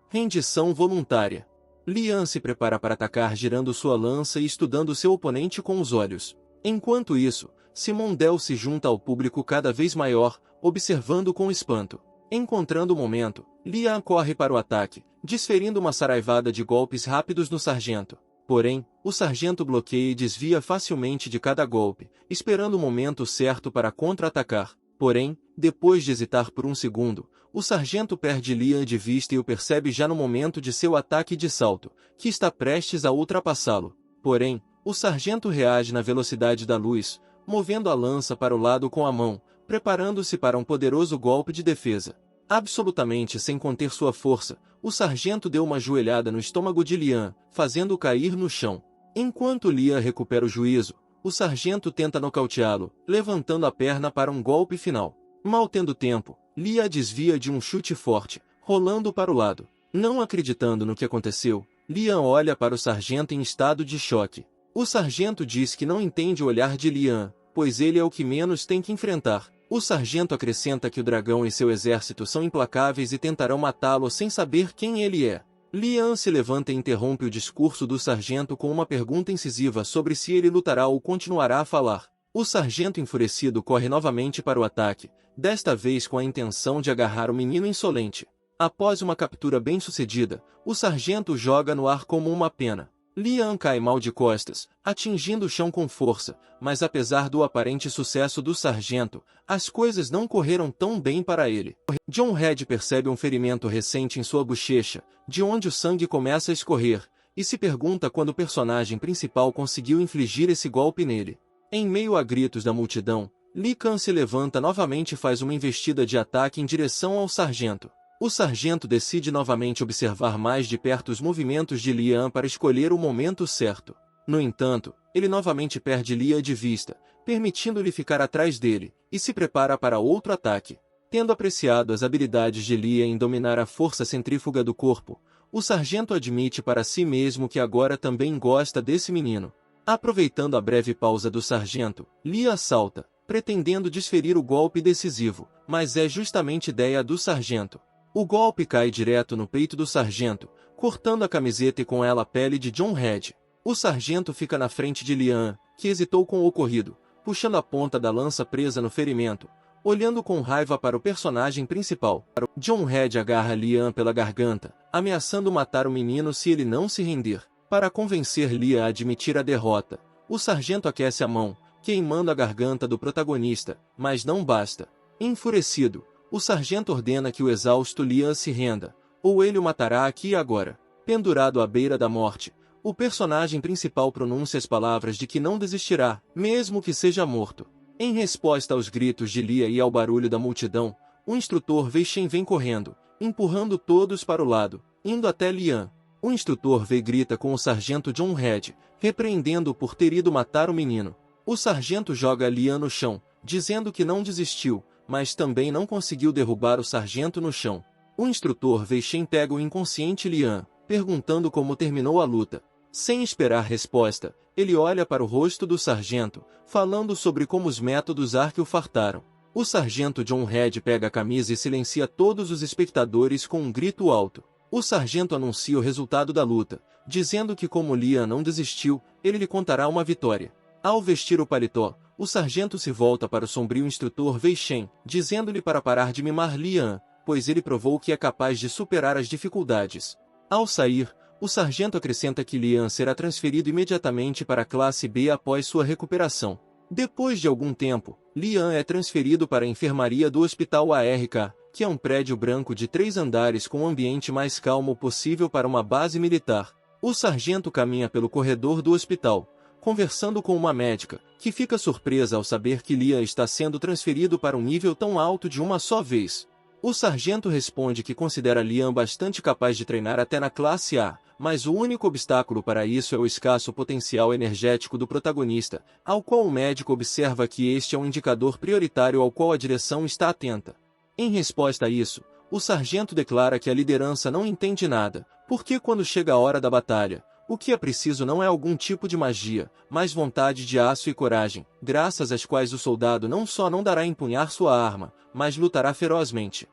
Rendição voluntária. Lian se prepara para atacar girando sua lança e estudando seu oponente com os olhos. Enquanto isso, Simondel se junta ao público cada vez maior, observando com espanto. Encontrando o momento, Lian corre para o ataque, desferindo uma saraivada de golpes rápidos no sargento. Porém, o sargento bloqueia e desvia facilmente de cada golpe, esperando o momento certo para contra-atacar. Porém, depois de hesitar por um segundo, o sargento perde Lian de vista e o percebe já no momento de seu ataque de salto, que está prestes a ultrapassá-lo. Porém, o sargento reage na velocidade da luz, movendo a lança para o lado com a mão, preparando-se para um poderoso golpe de defesa. Absolutamente sem conter sua força, o sargento deu uma joelhada no estômago de Lian, fazendo-o cair no chão. Enquanto Lian recupera o juízo, o sargento tenta nocauteá-lo, levantando a perna para um golpe final. Mal tendo tempo, Lian desvia de um chute forte, rolando para o lado. Não acreditando no que aconteceu, Lian olha para o sargento em estado de choque. O sargento diz que não entende o olhar de Lian, pois ele é o que menos tem que enfrentar. O sargento acrescenta que o dragão e seu exército são implacáveis e tentarão matá-lo sem saber quem ele é. Lian se levanta e interrompe o discurso do sargento com uma pergunta incisiva sobre se ele lutará ou continuará a falar. O sargento enfurecido corre novamente para o ataque, desta vez com a intenção de agarrar o menino insolente. Após uma captura bem-sucedida, o sargento o joga no ar como uma pena. Lian cai mal de costas, atingindo o chão com força, mas apesar do aparente sucesso do sargento, as coisas não correram tão bem para ele. John Red percebe um ferimento recente em sua bochecha, de onde o sangue começa a escorrer, e se pergunta quando o personagem principal conseguiu infligir esse golpe nele. Em meio a gritos da multidão, Li Kang se levanta novamente e faz uma investida de ataque em direção ao sargento. O sargento decide novamente observar mais de perto os movimentos de Lian para escolher o momento certo. No entanto, ele novamente perde Lian de vista, permitindo-lhe ficar atrás dele, e se prepara para outro ataque. Tendo apreciado as habilidades de Lian em dominar a força centrífuga do corpo, o sargento admite para si mesmo que agora também gosta desse menino. Aproveitando a breve pausa do sargento, Lian salta, pretendendo desferir o golpe decisivo, mas é justamente ideia do sargento. O golpe cai direto no peito do sargento, cortando a camiseta e com ela a pele de John Red. O sargento fica na frente de Lian, que hesitou com o ocorrido, puxando a ponta da lança presa no ferimento, olhando com raiva para o personagem principal. John Red agarra Lian pela garganta, ameaçando matar o menino se ele não se render. Para convencer Lian a admitir a derrota, o sargento aquece a mão, queimando a garganta do protagonista, mas não basta. Enfurecido, o sargento ordena que o exausto Lian se renda, ou ele o matará aqui e agora. Pendurado à beira da morte, o personagem principal pronuncia as palavras de que não desistirá, mesmo que seja morto. Em resposta aos gritos de Lian e ao barulho da multidão, o instrutor Wei Shen vem correndo, empurrando todos para o lado, indo até Lian. O instrutor Wei grita com o sargento John Red, repreendendo-o por ter ido matar o menino. O sargento joga Lian no chão, dizendo que não desistiu, mas também não conseguiu derrubar o sargento no chão. O instrutor Wei Shen pega o inconsciente Lian, perguntando como terminou a luta. Sem esperar resposta, ele olha para o rosto do sargento, falando sobre como os métodos Ark o fartaram. O sargento John Red pega a camisa e silencia todos os espectadores com um grito alto. O sargento anuncia o resultado da luta, dizendo que como Lian não desistiu, ele lhe contará uma vitória. Ao vestir o paletó, o sargento se volta para o sombrio instrutor Wei Shen, dizendo-lhe para parar de mimar Lian, pois ele provou que é capaz de superar as dificuldades. Ao sair, o sargento acrescenta que Lian será transferido imediatamente para a classe B após sua recuperação. Depois de algum tempo, Lian é transferido para a enfermaria do Hospital ARK, que é um prédio branco de 3 andares com o ambiente mais calmo possível para uma base militar. O sargento caminha pelo corredor do hospital, conversando com uma médica, que fica surpresa ao saber que Lian está sendo transferido para um nível tão alto de uma só vez. O sargento responde que considera Lian bastante capaz de treinar até na classe A, mas o único obstáculo para isso é o escasso potencial energético do protagonista, ao qual o médico observa que este é um indicador prioritário ao qual a direção está atenta. Em resposta a isso, o sargento declara que a liderança não entende nada, porque quando chega a hora da batalha, o que é preciso não é algum tipo de magia, mas vontade de aço e coragem, graças às quais o soldado não só não dará a empunhar sua arma, mas lutará ferozmente.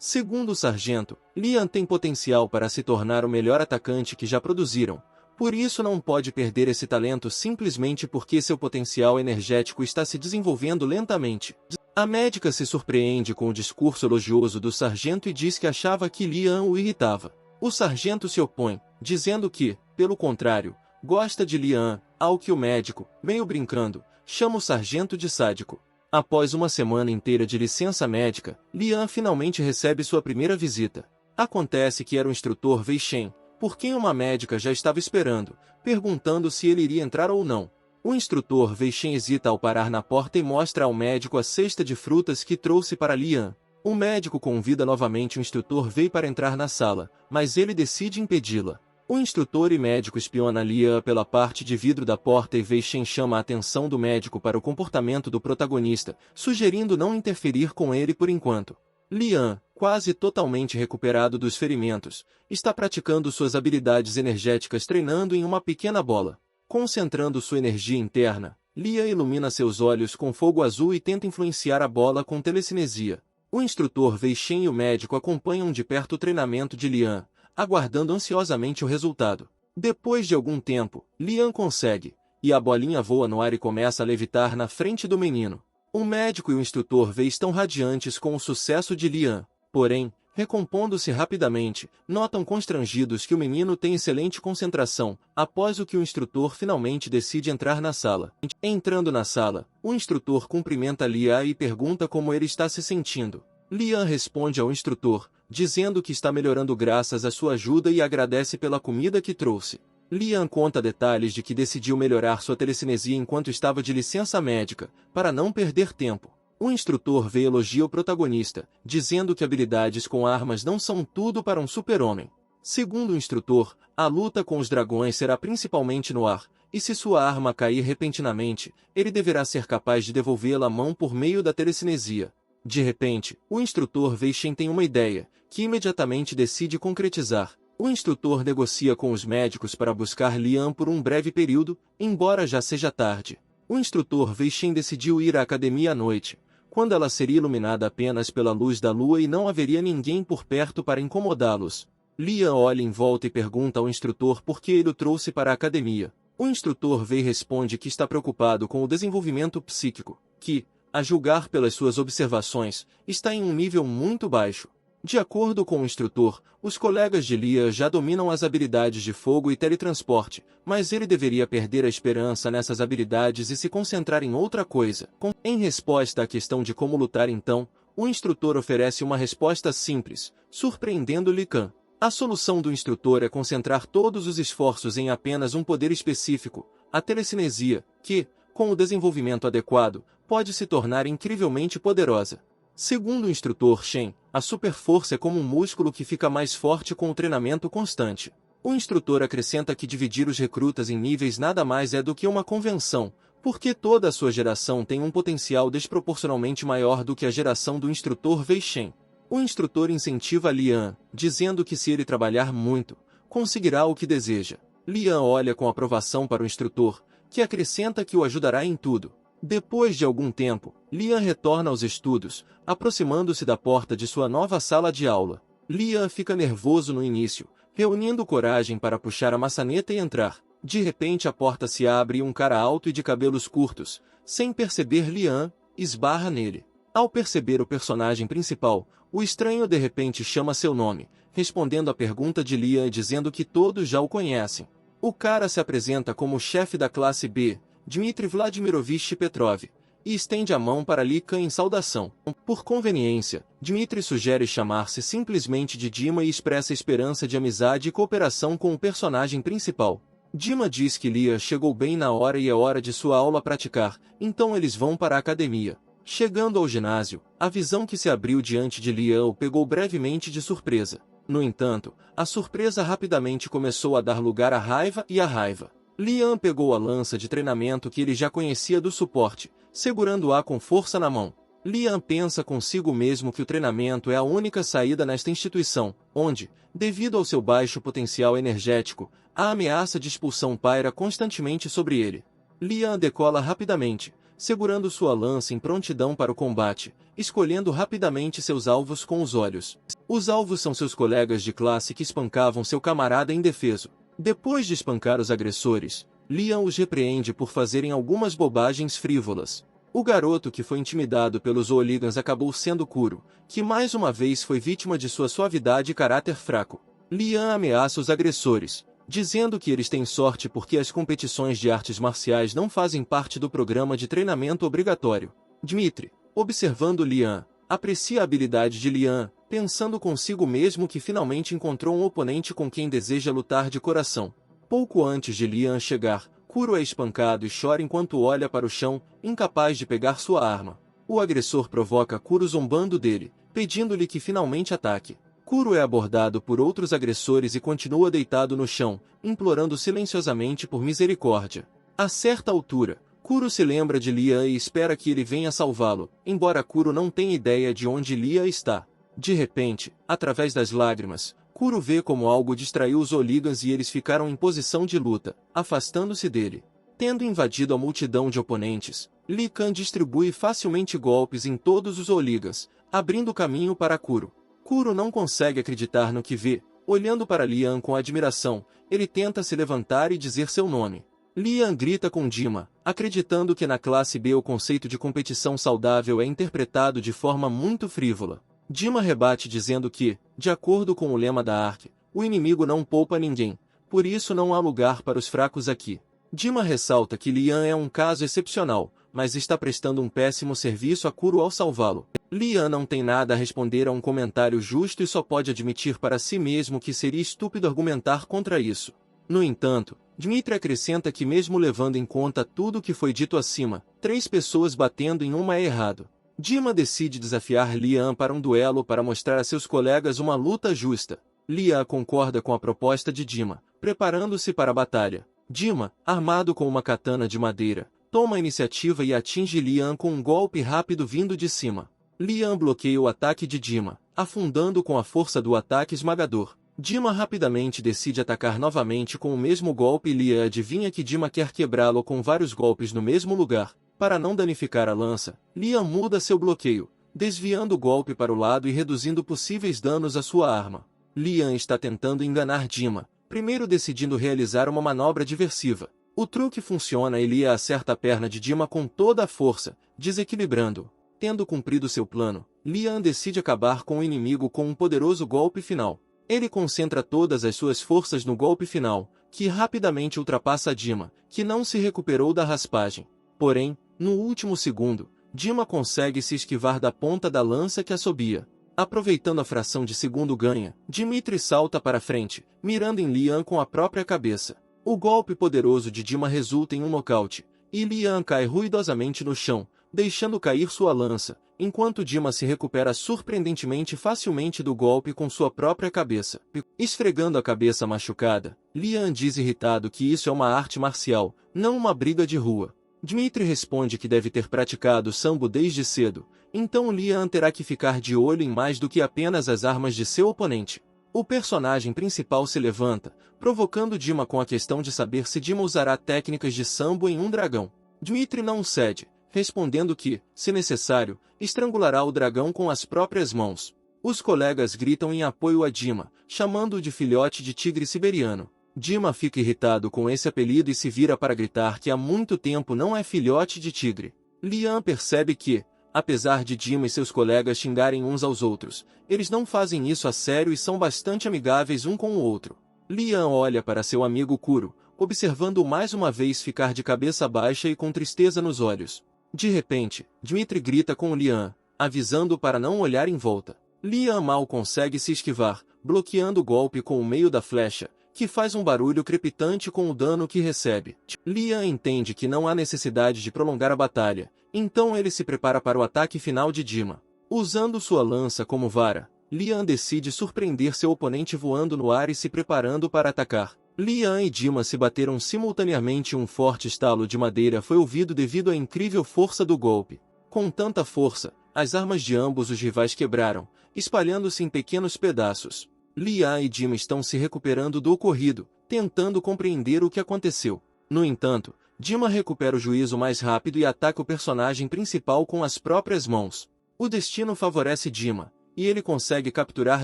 Segundo o sargento, Liam tem potencial para se tornar o melhor atacante que já produziram. Por isso não pode perder esse talento simplesmente porque seu potencial energético está se desenvolvendo lentamente. A médica se surpreende com o discurso elogioso do sargento e diz que achava que Liam o irritava. O sargento se opõe, dizendo que, pelo contrário, gosta de Liam, ao que o médico, meio brincando, chama o sargento de sádico. Após uma semana inteira de licença médica, Liam finalmente recebe sua primeira visita. Acontece que era o instrutor Wei Shen, por quem uma médica já estava esperando, perguntando se ele iria entrar ou não. O instrutor Wei Shen hesita ao parar na porta e mostra ao médico a cesta de frutas que trouxe para Liam. O médico convida novamente o instrutor Wei para entrar na sala, mas ele decide impedi-la. O instrutor e médico espiona Liam pela parte de vidro da porta e Wei Shen chama a atenção do médico para o comportamento do protagonista, sugerindo não interferir com ele por enquanto. Liam, quase totalmente recuperado dos ferimentos, está praticando suas habilidades energéticas treinando em uma pequena bola. Concentrando sua energia interna, Liam ilumina seus olhos com fogo azul e tenta influenciar a bola com telecinesia. O instrutor Wei Shen e o médico acompanham de perto o treinamento de Liam, aguardando ansiosamente o resultado. Depois de algum tempo, Liam consegue, e a bolinha voa no ar e começa a levitar na frente do menino. O médico e o instrutor Wei estão radiantes com o sucesso de Liam, porém, recompondo-se rapidamente, notam constrangidos que o menino tem excelente concentração, após o que o instrutor finalmente decide entrar na sala. Entrando na sala, o instrutor cumprimenta Liam e pergunta como ele está se sentindo. Liam responde ao instrutor, dizendo que está melhorando graças à sua ajuda e agradece pela comida que trouxe. Liam conta detalhes de que decidiu melhorar sua telecinesia enquanto estava de licença médica, para não perder tempo. O instrutor Wei elogia o protagonista, dizendo que habilidades com armas não são tudo para um super-homem. Segundo o instrutor, a luta com os dragões será principalmente no ar, e se sua arma cair repentinamente, ele deverá ser capaz de devolvê-la à mão por meio da telecinesia. De repente, o instrutor Wei Shen tem uma ideia, que imediatamente decide concretizar. O instrutor negocia com os médicos para buscar Liam por um breve período, embora já seja tarde. O instrutor Wei Shen decidiu ir à academia à noite, quando ela seria iluminada apenas pela luz da lua e não haveria ninguém por perto para incomodá-los. Liam olha em volta e pergunta ao instrutor por que ele o trouxe para a academia. O instrutor Wei responde que está preocupado com o desenvolvimento psíquico, que, a julgar pelas suas observações, está em um nível muito baixo. De acordo com o instrutor, os colegas de Liam já dominam as habilidades de fogo e teletransporte, mas ele deveria perder a esperança nessas habilidades e se concentrar em outra coisa. Em resposta à questão de como lutar então, o instrutor oferece uma resposta simples, surpreendendo Liam. A solução do instrutor é concentrar todos os esforços em apenas um poder específico, a telecinesia, que, com o desenvolvimento adequado, pode se tornar incrivelmente poderosa. Segundo o instrutor Shen, a superforça é como um músculo que fica mais forte com o treinamento constante. O instrutor acrescenta que dividir os recrutas em níveis nada mais é do que uma convenção, porque toda a sua geração tem um potencial desproporcionalmente maior do que a geração do instrutor Wei Shen. O instrutor incentiva Liam, dizendo que se ele trabalhar muito, conseguirá o que deseja. Liam olha com aprovação para o instrutor, que acrescenta que o ajudará em tudo. Depois de algum tempo, Liam retorna aos estudos, aproximando-se da porta de sua nova sala de aula. Liam fica nervoso no início, reunindo coragem para puxar a maçaneta e entrar. De repente a porta se abre e um cara alto e de cabelos curtos, sem perceber Liam, esbarra nele. Ao perceber o personagem principal, o estranho de repente chama seu nome, respondendo à pergunta de Liam e dizendo que todos já o conhecem. O cara se apresenta como o chefe da classe B, Dmitry Vladimirovich Petrov, e estende a mão para Liam em saudação. Por conveniência, Dmitry sugere chamar-se simplesmente de Dima e expressa esperança de amizade e cooperação com o personagem principal. Dima diz que Liam chegou bem na hora e é hora de sua aula praticar, então eles vão para a academia. Chegando ao ginásio, a visão que se abriu diante de Liam o pegou brevemente de surpresa. No entanto, a surpresa rapidamente começou a dar lugar à raiva e à raiva. Liam pegou a lança de treinamento que ele já conhecia do suporte, segurando-a com força na mão. Liam pensa consigo mesmo que o treinamento é a única saída nesta instituição, onde, devido ao seu baixo potencial energético, a ameaça de expulsão paira constantemente sobre ele. Liam decola rapidamente, segurando sua lança em prontidão para o combate, escolhendo rapidamente seus alvos com os olhos. Os alvos são seus colegas de classe que espancavam seu camarada indefeso. Depois de espancar os agressores, Lian os repreende por fazerem algumas bobagens frívolas. O garoto que foi intimidado pelos hooligans acabou sendo Kuro, que mais uma vez foi vítima de sua suavidade e caráter fraco. Lian ameaça os agressores, dizendo que eles têm sorte porque as competições de artes marciais não fazem parte do programa de treinamento obrigatório. Dmitri, observando Lian, aprecia a habilidade de Lian, pensando consigo mesmo que finalmente encontrou um oponente com quem deseja lutar de coração. Pouco antes de Lian chegar, Kuro é espancado e chora enquanto olha para o chão, incapaz de pegar sua arma. O agressor provoca Kuro zombando dele, pedindo-lhe que finalmente ataque. Kuro é abordado por outros agressores e continua deitado no chão, implorando silenciosamente por misericórdia. A certa altura, Kuro se lembra de Lian e espera que ele venha salvá-lo, embora Kuro não tenha ideia de onde Lian está. De repente, através das lágrimas, Kuro vê como algo distraiu os hooligans e eles ficaram em posição de luta, afastando-se dele. Tendo invadido a multidão de oponentes, Li Kang distribui facilmente golpes em todos os hooligans, abrindo caminho para Kuro. Kuro não consegue acreditar no que vê. Olhando para Lian com admiração, ele tenta se levantar e dizer seu nome. Lian grita com Dima, acreditando que na classe B o conceito de competição saudável é interpretado de forma muito frívola. Dima rebate dizendo que, de acordo com o lema da ARC, o inimigo não poupa ninguém, por isso não há lugar para os fracos aqui. Dima ressalta que Lian é um caso excepcional, mas está prestando um péssimo serviço a Kuro ao salvá-lo. Lian não tem nada a responder a um comentário justo e só pode admitir para si mesmo que seria estúpido argumentar contra isso. No entanto, Dmitri acrescenta que mesmo levando em conta tudo o que foi dito acima, 3 pessoas batendo em uma é errado. Dima decide desafiar Lian para um duelo para mostrar a seus colegas uma luta justa. Lian concorda com a proposta de Dima, preparando-se para a batalha. Dima, armado com uma katana de madeira, toma a iniciativa e atinge Lian com um golpe rápido vindo de cima. Lian bloqueia o ataque de Dima, afundando com a força do ataque esmagador. Dima rapidamente decide atacar novamente com o mesmo golpe e Lian adivinha que Dima quer quebrá-lo com vários golpes no mesmo lugar. Para não danificar a lança, Lian muda seu bloqueio, desviando o golpe para o lado e reduzindo possíveis danos à sua arma. Lian está tentando enganar Dima, primeiro decidindo realizar uma manobra diversiva. O truque funciona e Lian acerta a perna de Dima com toda a força, desequilibrando-o. Tendo cumprido seu plano, Lian decide acabar com o inimigo com um poderoso golpe final. Ele concentra todas as suas forças no golpe final, que rapidamente ultrapassa Dima, que não se recuperou da raspagem. Porém, no último segundo, Dima consegue se esquivar da ponta da lança que assobia. Aproveitando a fração de segundo ganha, Dmitri salta para frente, mirando em Lian com a própria cabeça. O golpe poderoso de Dima resulta em um nocaute, e Lian cai ruidosamente no chão, deixando cair sua lança, enquanto Dima se recupera surpreendentemente facilmente do golpe com sua própria cabeça. Esfregando a cabeça machucada, Lian diz irritado que isso é uma arte marcial, não uma briga de rua. Dmitri responde que deve ter praticado sambo desde cedo, então Lian terá que ficar de olho em mais do que apenas as armas de seu oponente. O personagem principal se levanta, provocando Dima com a questão de saber se Dima usará técnicas de sambo em um dragão. Dmitri não cede, respondendo que, se necessário, estrangulará o dragão com as próprias mãos. Os colegas gritam em apoio a Dima, chamando-o de filhote de tigre siberiano. Dima fica irritado com esse apelido e se vira para gritar que há muito tempo não é filhote de tigre. Lian percebe que, apesar de Dima e seus colegas xingarem uns aos outros, eles não fazem isso a sério e são bastante amigáveis um com o outro. Lian olha para seu amigo Kuro, observando-o mais uma vez ficar de cabeça baixa e com tristeza nos olhos. De repente, Dmitri grita com Lian, avisando-o para não olhar em volta. Lian mal consegue se esquivar, bloqueando o golpe com o meio da flecha, que faz um barulho crepitante com o dano que recebe. Lian entende que não há necessidade de prolongar a batalha, então ele se prepara para o ataque final de Dima. Usando sua lança como vara, Lian decide surpreender seu oponente voando no ar e se preparando para atacar. Lian e Dima se bateram simultaneamente e um forte estalo de madeira foi ouvido devido à incrível força do golpe. Com tanta força, as armas de ambos os rivais quebraram, espalhando-se em pequenos pedaços. Lian e Dima estão se recuperando do ocorrido, tentando compreender o que aconteceu. No entanto, Dima recupera o juízo mais rápido e ataca o personagem principal com as próprias mãos. O destino favorece Dima, e ele consegue capturar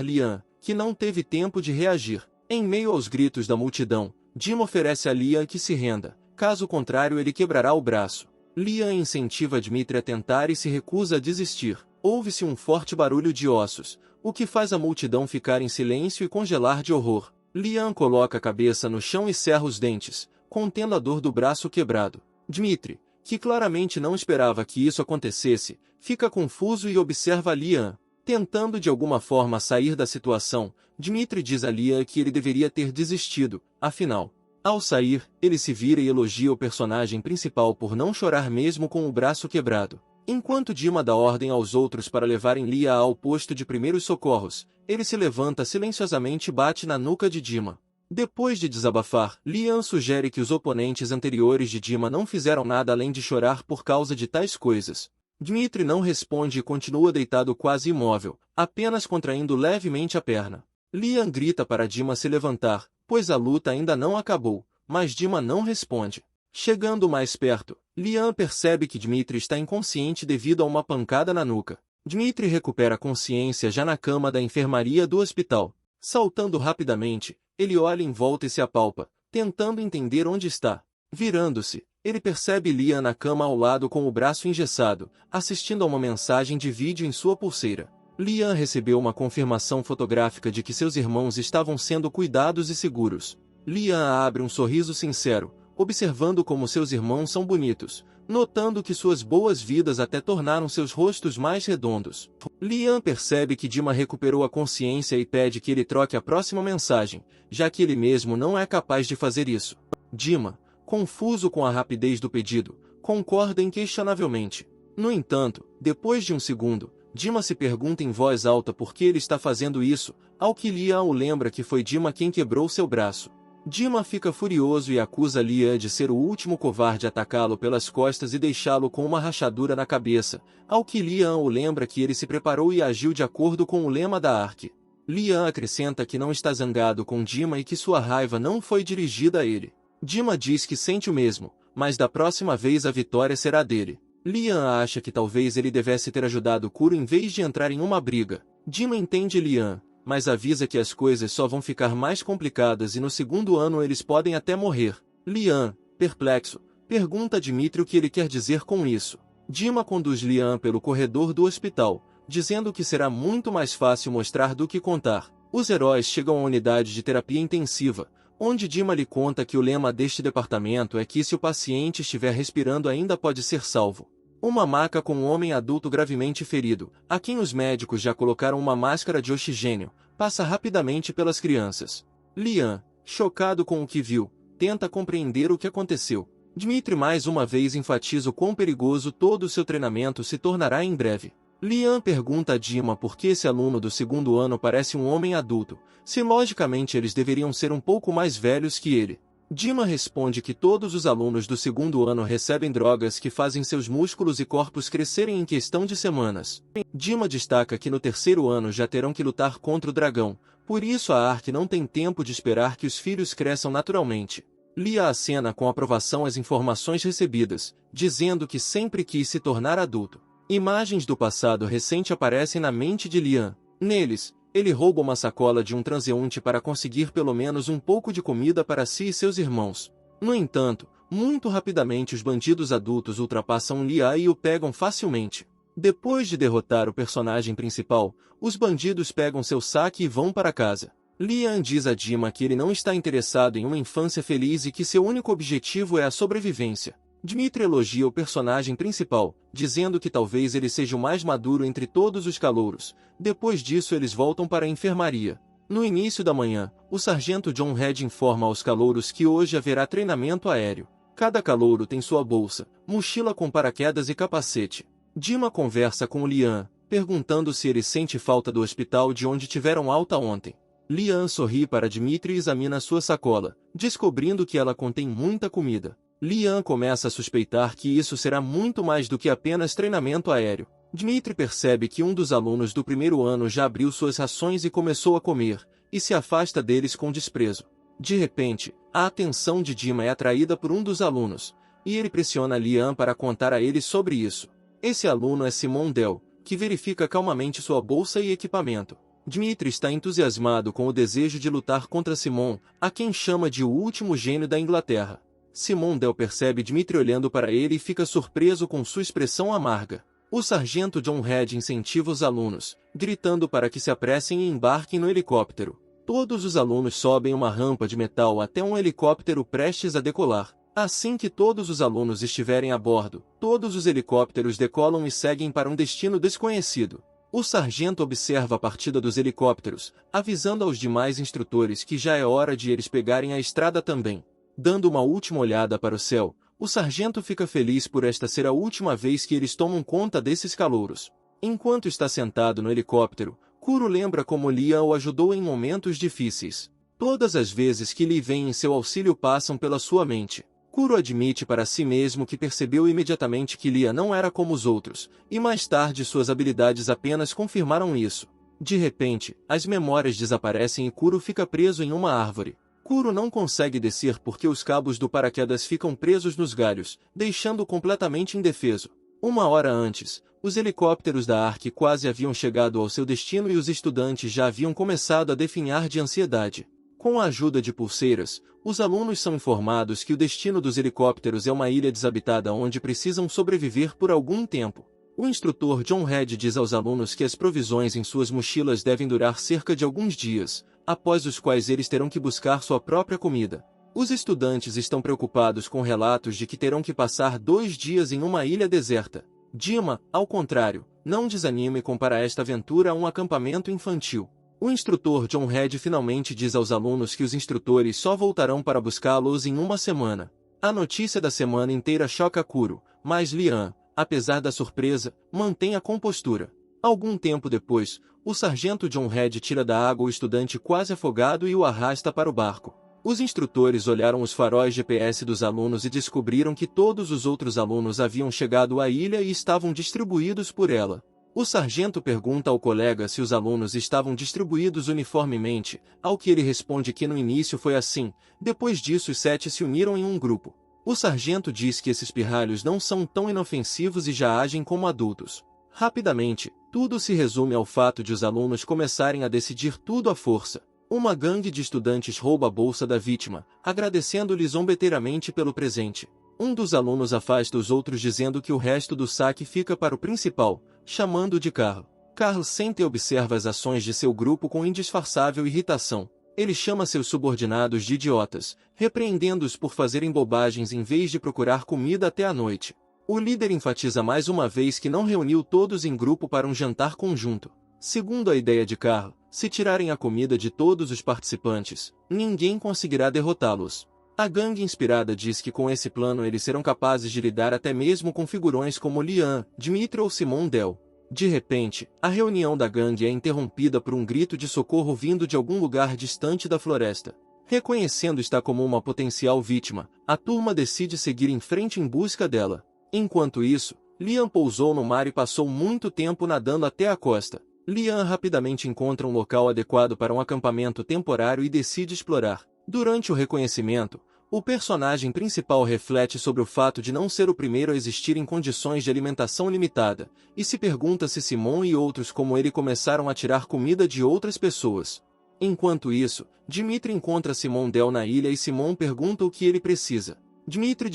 Lian, que não teve tempo de reagir. Em meio aos gritos da multidão, Dima oferece a Lian que se renda, caso contrário ele quebrará o braço. Lian incentiva Dmitri a tentar e se recusa a desistir. Ouve-se um forte barulho de ossos, o que faz a multidão ficar em silêncio e congelar de horror. Lian coloca a cabeça no chão e cerra os dentes, contendo a dor do braço quebrado. Dmitri, que claramente não esperava que isso acontecesse, fica confuso e observa Lian. Tentando de alguma forma sair da situação, Dmitri diz a Lian que ele deveria ter desistido, afinal. Ao sair, ele se vira e elogia o personagem principal por não chorar mesmo com o braço quebrado. Enquanto Dima dá ordem aos outros para levarem Lian ao posto de primeiros socorros, ele se levanta silenciosamente e bate na nuca de Dima. Depois de desabafar, Lian sugere que os oponentes anteriores de Dima não fizeram nada além de chorar por causa de tais coisas. Dmitri não responde e continua deitado quase imóvel, apenas contraindo levemente a perna. Lian grita para Dima se levantar, pois a luta ainda não acabou, mas Dima não responde. Chegando mais perto, Lian percebe que Dmitri está inconsciente devido a uma pancada na nuca. Dmitri recupera a consciência já na cama da enfermaria do hospital. Saltando rapidamente, ele olha em volta e se apalpa, tentando entender onde está. Virando-se, ele percebe Lian na cama ao lado com o braço engessado, assistindo a uma mensagem de vídeo em sua pulseira. Lian recebeu uma confirmação fotográfica de que seus irmãos estavam sendo cuidados e seguros. Lian abre um sorriso sincero, observando como seus irmãos são bonitos, notando que suas boas vidas até tornaram seus rostos mais redondos. Lian percebe que Dima recuperou a consciência e pede que ele troque a próxima mensagem, já que ele mesmo não é capaz de fazer isso. Dima, confuso com a rapidez do pedido, concorda inquestionavelmente. No entanto, depois de um segundo, Dima se pergunta em voz alta por que ele está fazendo isso, ao que Lian o lembra que foi Dima quem quebrou seu braço. Dima fica furioso e acusa Lian de ser o último covarde a atacá-lo pelas costas e deixá-lo com uma rachadura na cabeça, ao que Lian o lembra que ele se preparou e agiu de acordo com o lema da ARC. Lian acrescenta que não está zangado com Dima e que sua raiva não foi dirigida a ele. Dima diz que sente o mesmo, mas da próxima vez a vitória será dele. Lian acha que talvez ele devesse ter ajudado Kuro em vez de entrar em uma briga. Dima entende Lian, mas avisa que as coisas só vão ficar mais complicadas e no segundo ano eles podem até morrer. Lian, perplexo, pergunta a Dmitri o que ele quer dizer com isso. Dima conduz Lian pelo corredor do hospital, dizendo que será muito mais fácil mostrar do que contar. Os heróis chegam à unidade de terapia intensiva, onde Dima lhe conta que o lema deste departamento é que se o paciente estiver respirando ainda pode ser salvo. Uma maca com um homem adulto gravemente ferido, a quem os médicos já colocaram uma máscara de oxigênio, passa rapidamente pelas crianças. Lian, chocado com o que viu, tenta compreender o que aconteceu. Dmitri mais uma vez enfatiza o quão perigoso todo o seu treinamento se tornará em breve. Lian pergunta a Dima por que esse aluno do segundo ano parece um homem adulto, se logicamente eles deveriam ser um pouco mais velhos que ele. Dima responde que todos os alunos do segundo ano recebem drogas que fazem seus músculos e corpos crescerem em questão de semanas. Dima destaca que no terceiro ano já terão que lutar contra o dragão, por isso a ARC não tem tempo de esperar que os filhos cresçam naturalmente. Lian acena com aprovação as informações recebidas, dizendo que sempre quis se tornar adulto. Imagens do passado recente aparecem na mente de Lian. Neles, ele rouba uma sacola de um transeunte para conseguir pelo menos um pouco de comida para si e seus irmãos. No entanto, muito rapidamente os bandidos adultos ultrapassam Lian e o pegam facilmente. Depois de derrotar o personagem principal, os bandidos pegam seu saque e vão para casa. Lian diz a Dima que ele não está interessado em uma infância feliz e que seu único objetivo é a sobrevivência. Dmitri elogia o personagem principal, dizendo que talvez ele seja o mais maduro entre todos os calouros. Depois disso eles voltam para a enfermaria. No início da manhã, o sargento John Red informa aos calouros que hoje haverá treinamento aéreo. Cada calouro tem sua bolsa, mochila com paraquedas e capacete. Dima conversa com Lian, perguntando se ele sente falta do hospital de onde tiveram alta ontem. Lian sorri para Dmitri e examina sua sacola, descobrindo que ela contém muita comida. Lian começa a suspeitar que isso será muito mais do que apenas treinamento aéreo. Dmitri percebe que um dos alunos do primeiro ano já abriu suas rações e começou a comer, e se afasta deles com desprezo. De repente, a atenção de Dima é atraída por um dos alunos, e ele pressiona Liam para contar a ele sobre isso. Esse aluno é Simon Dell, que verifica calmamente sua bolsa e equipamento. Dmitri está entusiasmado com o desejo de lutar contra Simon, a quem chama de o último gênio da Inglaterra. Simon Dell percebe Dmitri olhando para ele e fica surpreso com sua expressão amarga. O sargento John Head incentiva os alunos, gritando para que se apressem e embarquem no helicóptero. Todos os alunos sobem uma rampa de metal até um helicóptero prestes a decolar. Assim que todos os alunos estiverem a bordo, todos os helicópteros decolam e seguem para um destino desconhecido. O sargento observa a partida dos helicópteros, avisando aos demais instrutores que já é hora de eles pegarem a estrada também. Dando uma última olhada para o céu, o sargento fica feliz por esta ser a última vez que eles tomam conta desses calouros. Enquanto está sentado no helicóptero, Kuro lembra como Liam o ajudou em momentos difíceis. Todas as vezes que Lee vem em seu auxílio passam pela sua mente. Kuro admite para si mesmo que percebeu imediatamente que Liam não era como os outros, e mais tarde suas habilidades apenas confirmaram isso. De repente, as memórias desaparecem e Kuro fica preso em uma árvore. Kuro não consegue descer porque os cabos do paraquedas ficam presos nos galhos, deixando-o completamente indefeso. Uma hora antes, os helicópteros da ARC quase haviam chegado ao seu destino e os estudantes já haviam começado a definhar de ansiedade. Com a ajuda de pulseiras, os alunos são informados que o destino dos helicópteros é uma ilha desabitada onde precisam sobreviver por algum tempo. O instrutor John Head diz aos alunos que as provisões em suas mochilas devem durar cerca de alguns dias, após os quais eles terão que buscar sua própria comida. Os estudantes estão preocupados com relatos de que terão que passar 2 dias em uma ilha deserta. Dima, ao contrário, não desanima e compara esta aventura a um acampamento infantil. O instrutor John Head finalmente diz aos alunos que os instrutores só voltarão para buscá-los em uma semana. A notícia da semana inteira choca Kuro, mas Liam, apesar da surpresa, mantém a compostura. Algum tempo depois, o sargento John Head tira da água o estudante quase afogado e o arrasta para o barco. Os instrutores olharam os faróis GPS dos alunos e descobriram que todos os outros alunos haviam chegado à ilha e estavam distribuídos por ela. O sargento pergunta ao colega se os alunos estavam distribuídos uniformemente, ao que ele responde que no início foi assim, depois disso os 7 se uniram em um grupo. O sargento diz que esses pirralhos não são tão inofensivos e já agem como adultos. Rapidamente, tudo se resume ao fato de os alunos começarem a decidir tudo à força. Uma gangue de estudantes rouba a bolsa da vítima, agradecendo-lhe zombeteiramente pelo presente. Um dos alunos afasta os outros dizendo que o resto do saque fica para o principal, chamando-o de Carl. Carl senta e observa as ações de seu grupo com indisfarçável irritação. Ele chama seus subordinados de idiotas, repreendendo-os por fazerem bobagens em vez de procurar comida até a noite. O líder enfatiza mais uma vez que não reuniu todos em grupo para um jantar conjunto. Segundo a ideia de Carl, se tirarem a comida de todos os participantes, ninguém conseguirá derrotá-los. A gangue inspirada diz que com esse plano eles serão capazes de lidar até mesmo com figurões como Liam, Dmitri ou Simon Dell. De repente, a reunião da gangue é interrompida por um grito de socorro vindo de algum lugar distante da floresta. Reconhecendo esta como uma potencial vítima, a turma decide seguir em frente em busca dela. Enquanto isso, Liam pousou no mar e passou muito tempo nadando até a costa. Liam rapidamente encontra um local adequado para um acampamento temporário e decide explorar. Durante o reconhecimento, o personagem principal reflete sobre o fato de não ser o primeiro a existir em condições de alimentação limitada, e se pergunta se Simon e outros como ele começaram a tirar comida de outras pessoas. Enquanto isso, Dmitri encontra Simon Dell na ilha e Simon pergunta o que ele precisa. Dmitri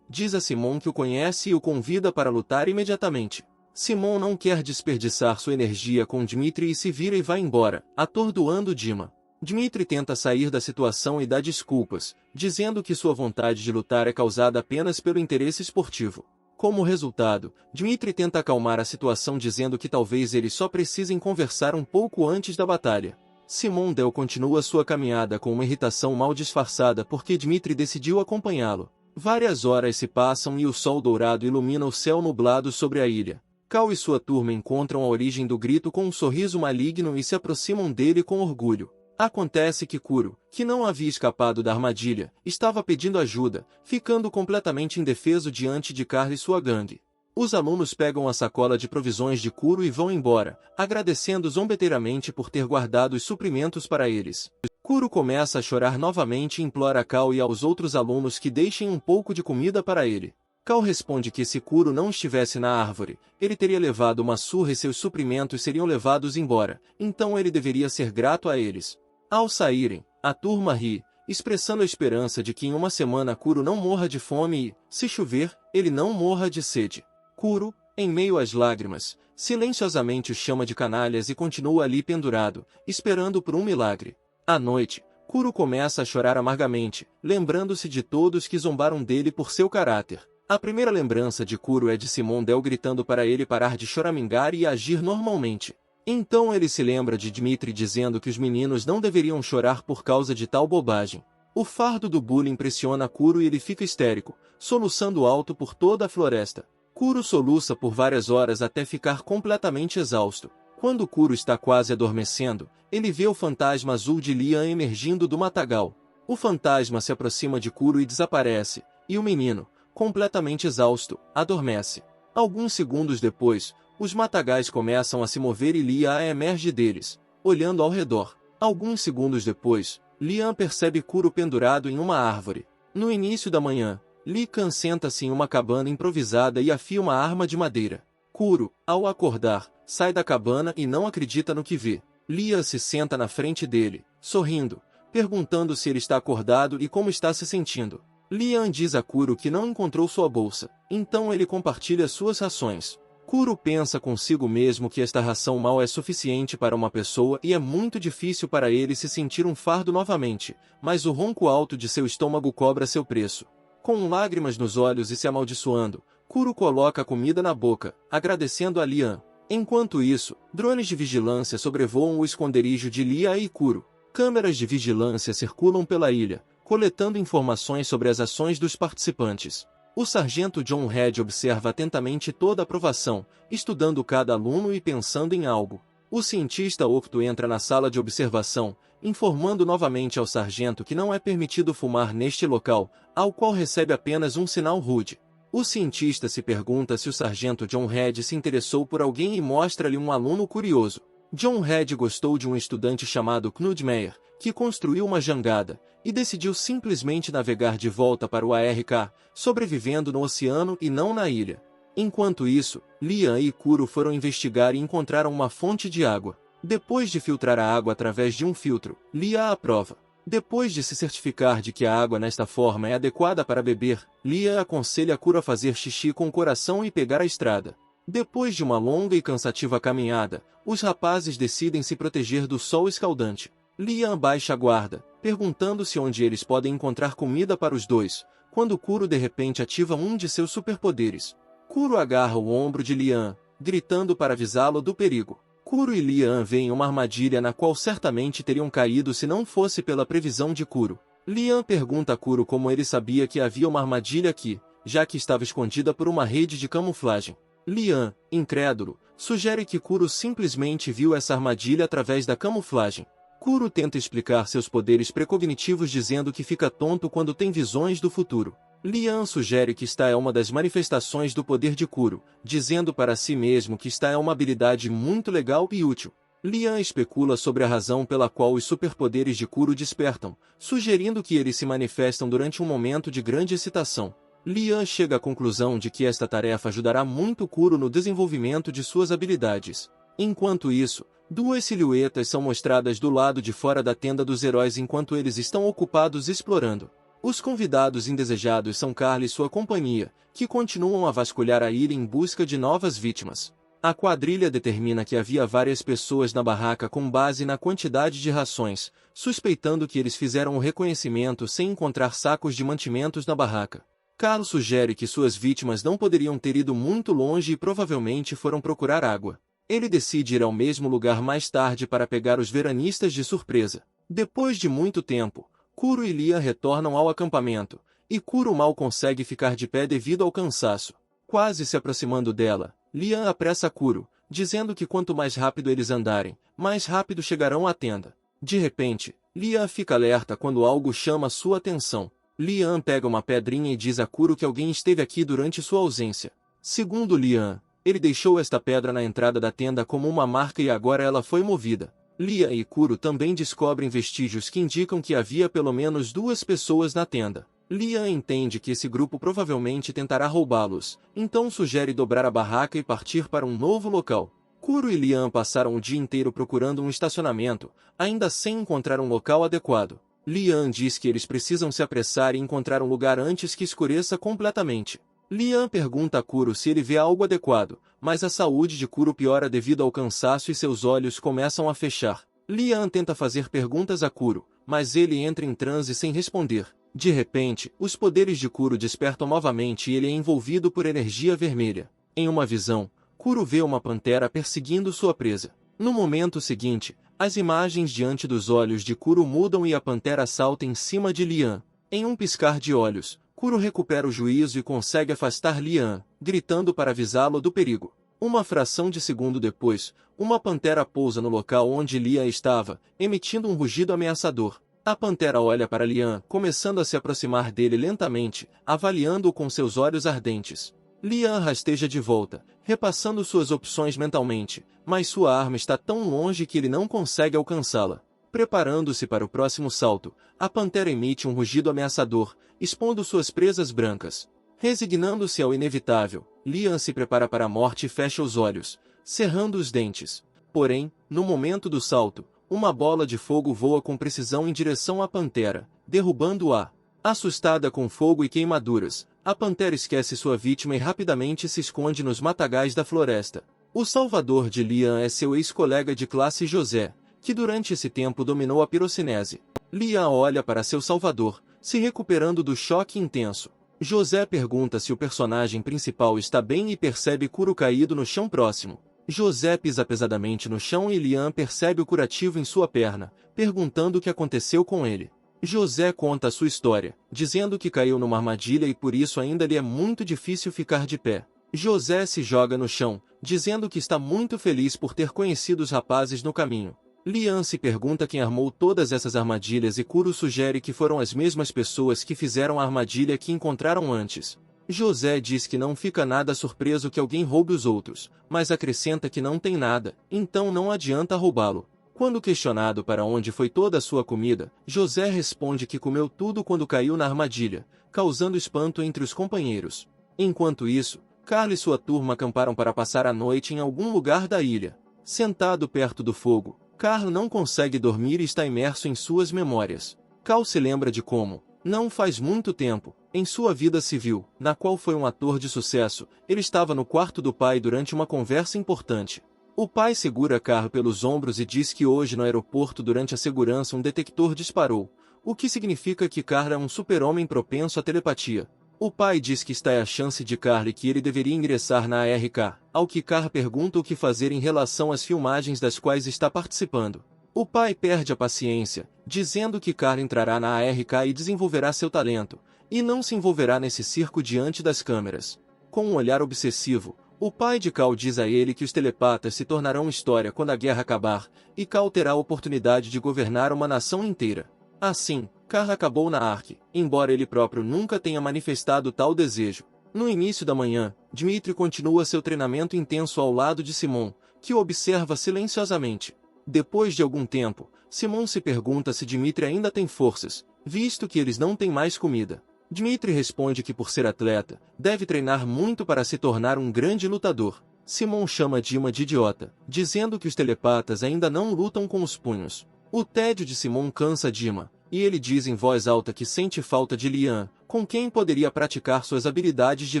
diz a Simon que o conhece e o convida para lutar imediatamente. Simon não quer desperdiçar sua energia com Dmitri e se vira e vai embora, atordoando Dima. Dmitri tenta sair da situação e dá desculpas, dizendo que sua vontade de lutar é causada apenas pelo interesse esportivo. Como resultado, Dmitri tenta acalmar a situação dizendo que talvez eles só precisem conversar um pouco antes da batalha. Simon Dell continua sua caminhada com uma irritação mal disfarçada porque Dmitri decidiu acompanhá-lo. Várias horas se passam e o sol dourado ilumina o céu nublado sobre a ilha. Cal e sua turma encontram a origem do grito com um sorriso maligno e se aproximam dele com orgulho. Acontece que Kuro, que não havia escapado da armadilha, estava pedindo ajuda, ficando completamente indefeso diante de Carl e sua gangue. Os alunos pegam a sacola de provisões de Kuro e vão embora, agradecendo zombeteiramente por ter guardado os suprimentos para eles. Kuro começa a chorar novamente e implora a Kao e aos outros alunos que deixem um pouco de comida para ele. Kao responde que se Kuro não estivesse na árvore, ele teria levado uma surra e seus suprimentos seriam levados embora, então ele deveria ser grato a eles. Ao saírem, a turma ri, expressando a esperança de que em uma semana Kuro não morra de fome e, se chover, ele não morra de sede. Kuro, em meio às lágrimas, silenciosamente o chama de canalhas e continua ali pendurado, esperando por um milagre. À noite, Kuro começa a chorar amargamente, lembrando-se de todos que zombaram dele por seu caráter. A primeira lembrança de Kuro é de Simondel gritando para ele parar de choramingar e agir normalmente. Então ele se lembra de Dmitri dizendo que os meninos não deveriam chorar por causa de tal bobagem. O fardo do bullying impressiona Kuro e ele fica histérico, soluçando alto por toda a floresta. Kuro soluça por várias horas até ficar completamente exausto. Quando Kuro está quase adormecendo, ele vê o fantasma azul de Lian emergindo do matagal. O fantasma se aproxima de Kuro e desaparece, e o menino, completamente exausto, adormece. Alguns segundos depois, os matagais começam a se mover e Lian emerge deles, olhando ao redor. Alguns segundos depois, Lian percebe Kuro pendurado em uma árvore. No início da manhã, Lian senta-se em uma cabana improvisada e afia uma arma de madeira. Kuro, ao acordar, sai da cabana e não acredita no que vê. Lian se senta na frente dele, sorrindo, perguntando se ele está acordado e como está se sentindo. Lian diz a Kuro que não encontrou sua bolsa, então ele compartilha suas rações. Kuro pensa consigo mesmo que esta ração mal é suficiente para uma pessoa e é muito difícil para ele se sentir um fardo novamente, mas o ronco alto de seu estômago cobra seu preço. Com lágrimas nos olhos e se amaldiçoando, Kuro coloca a comida na boca, agradecendo a Lian. Enquanto isso, drones de vigilância sobrevoam o esconderijo de Lian e Kuro. Câmeras de vigilância circulam pela ilha, coletando informações sobre as ações dos participantes. O sargento John Red observa atentamente toda a provação, estudando cada aluno e pensando em algo. O cientista Octo entra na sala de observação, informando novamente ao sargento que não é permitido fumar neste local, ao qual recebe apenas um sinal rude. O cientista se pergunta se o sargento John Red se interessou por alguém e mostra-lhe um aluno curioso. John Red gostou de um estudante chamado Knud Meyer, que construiu uma jangada, e decidiu simplesmente navegar de volta para o ARK, sobrevivendo no oceano e não na ilha. Enquanto isso, Lian e Kuro foram investigar e encontraram uma fonte de água. Depois de filtrar a água através de um filtro, Lian aprova. Depois de se certificar de que a água nesta forma é adequada para beber, Lian aconselha Kuro a fazer xixi com o coração e pegar a estrada. Depois de uma longa e cansativa caminhada, os rapazes decidem se proteger do sol escaldante. Lian baixa a guarda, perguntando-se onde eles podem encontrar comida para os dois, quando Kuro de repente ativa um de seus superpoderes. Kuro agarra o ombro de Lian, gritando para avisá-lo do perigo. Kuro e Lian veem uma armadilha na qual certamente teriam caído se não fosse pela previsão de Kuro. Lian pergunta a Kuro como ele sabia que havia uma armadilha aqui, já que estava escondida por uma rede de camuflagem. Lian, incrédulo, sugere que Kuro simplesmente viu essa armadilha através da camuflagem. Kuro tenta explicar seus poderes precognitivos dizendo que fica tonto quando tem visões do futuro. Lian sugere que esta é uma das manifestações do poder de Kuro, dizendo para si mesmo que esta é uma habilidade muito legal e útil. Lian especula sobre a razão pela qual os superpoderes de Kuro despertam, sugerindo que eles se manifestam durante um momento de grande excitação. Lian chega à conclusão de que esta tarefa ajudará muito Kuro no desenvolvimento de suas habilidades. Enquanto isso, duas silhuetas são mostradas do lado de fora da tenda dos heróis enquanto eles estão ocupados explorando. Os convidados indesejados são Carly e sua companhia, que continuam a vasculhar a ilha em busca de novas vítimas. A quadrilha determina que havia várias pessoas na barraca com base na quantidade de rações, suspeitando que eles fizeram o reconhecimento sem encontrar sacos de mantimentos na barraca. Carl sugere que suas vítimas não poderiam ter ido muito longe e provavelmente foram procurar água. Ele decide ir ao mesmo lugar mais tarde para pegar os veranistas de surpresa. Depois de muito tempo, Kuro e Lian retornam ao acampamento, e Kuro mal consegue ficar de pé devido ao cansaço. Quase se aproximando dela, Lian apressa Kuro, dizendo que quanto mais rápido eles andarem, mais rápido chegarão à tenda. De repente, Lian fica alerta quando algo chama sua atenção. Lian pega uma pedrinha e diz a Kuro que alguém esteve aqui durante sua ausência. Segundo Lian, ele deixou esta pedra na entrada da tenda como uma marca e agora ela foi movida. Lian e Kuro também descobrem vestígios que indicam que havia pelo menos 2 pessoas na tenda. Lian entende que esse grupo provavelmente tentará roubá-los, então sugere dobrar a barraca e partir para um novo local. Kuro e Lian passaram o dia inteiro procurando um estacionamento, ainda sem encontrar um local adequado. Lian diz que eles precisam se apressar e encontrar um lugar antes que escureça completamente. Lian pergunta a Kuro se ele vê algo adequado, mas a saúde de Kuro piora devido ao cansaço e seus olhos começam a fechar. Lian tenta fazer perguntas a Kuro, mas ele entra em transe sem responder. De repente, os poderes de Kuro despertam novamente e ele é envolvido por energia vermelha. Em uma visão, Kuro vê uma pantera perseguindo sua presa. No momento seguinte, as imagens diante dos olhos de Kuro mudam e a pantera salta em cima de Lian. Em um piscar de olhos, Kuro recupera o juízo e consegue afastar Lian, gritando para avisá-lo do perigo. Uma fração de segundo depois, uma pantera pousa no local onde Lian estava, emitindo um rugido ameaçador. A pantera olha para Lian, começando a se aproximar dele lentamente, avaliando-o com seus olhos ardentes. Lian rasteja de volta, repassando suas opções mentalmente, mas sua arma está tão longe que ele não consegue alcançá-la. Preparando-se para o próximo salto, a pantera emite um rugido ameaçador, expondo suas presas brancas. Resignando-se ao inevitável, Lian se prepara para a morte e fecha os olhos, cerrando os dentes. Porém, no momento do salto, uma bola de fogo voa com precisão em direção à pantera, derrubando-a. Assustada com fogo e queimaduras, a pantera esquece sua vítima e rapidamente se esconde nos matagais da floresta. O salvador de Lian é seu ex-colega de classe José, que durante esse tempo dominou a pirocinese. Lian olha para seu salvador, se recuperando do choque intenso. José pergunta se o personagem principal está bem e percebe Kuro caído no chão próximo. José pisa pesadamente no chão e Lian percebe o curativo em sua perna, perguntando o que aconteceu com ele. José conta a sua história, dizendo que caiu numa armadilha e por isso ainda lhe é muito difícil ficar de pé. José se joga no chão, dizendo que está muito feliz por ter conhecido os rapazes no caminho. Lian se pergunta quem armou todas essas armadilhas e Kuro sugere que foram as mesmas pessoas que fizeram a armadilha que encontraram antes. José diz que não fica nada surpreso que alguém roube os outros, mas acrescenta que não tem nada, então não adianta roubá-lo. Quando questionado para onde foi toda a sua comida, José responde que comeu tudo quando caiu na armadilha, causando espanto entre os companheiros. Enquanto isso, Carl e sua turma acamparam para passar a noite em algum lugar da ilha. Sentado perto do fogo, Carl não consegue dormir e está imerso em suas memórias. Cal se lembra de como, não faz muito tempo, em sua vida civil, na qual foi um ator de sucesso, ele estava no quarto do pai durante uma conversa importante. O pai segura Carl pelos ombros e diz que hoje no aeroporto durante a segurança um detector disparou, o que significa que Carl é um super-homem propenso à telepatia. O pai diz que está é a chance de Carl e que ele deveria ingressar na ARK, ao que Carl pergunta o que fazer em relação às filmagens das quais está participando. O pai perde a paciência, dizendo que Carl entrará na ARK e desenvolverá seu talento, e não se envolverá nesse circo diante das câmeras. Com um olhar obsessivo, o pai de Cal diz a ele que os telepatas se tornarão história quando a guerra acabar, e Cal terá a oportunidade de governar uma nação inteira. Assim, Carl acabou na ARK, embora ele próprio nunca tenha manifestado tal desejo. No início da manhã, Dmitri continua seu treinamento intenso ao lado de Simon, que o observa silenciosamente. Depois de algum tempo, Simon se pergunta se Dmitri ainda tem forças, visto que eles não têm mais comida. Dmitri responde que por ser atleta, deve treinar muito para se tornar um grande lutador. Simon chama Dima de idiota, dizendo que os telepatas ainda não lutam com os punhos. O tédio de Simon cansa Dima, e ele diz em voz alta que sente falta de Lian, com quem poderia praticar suas habilidades de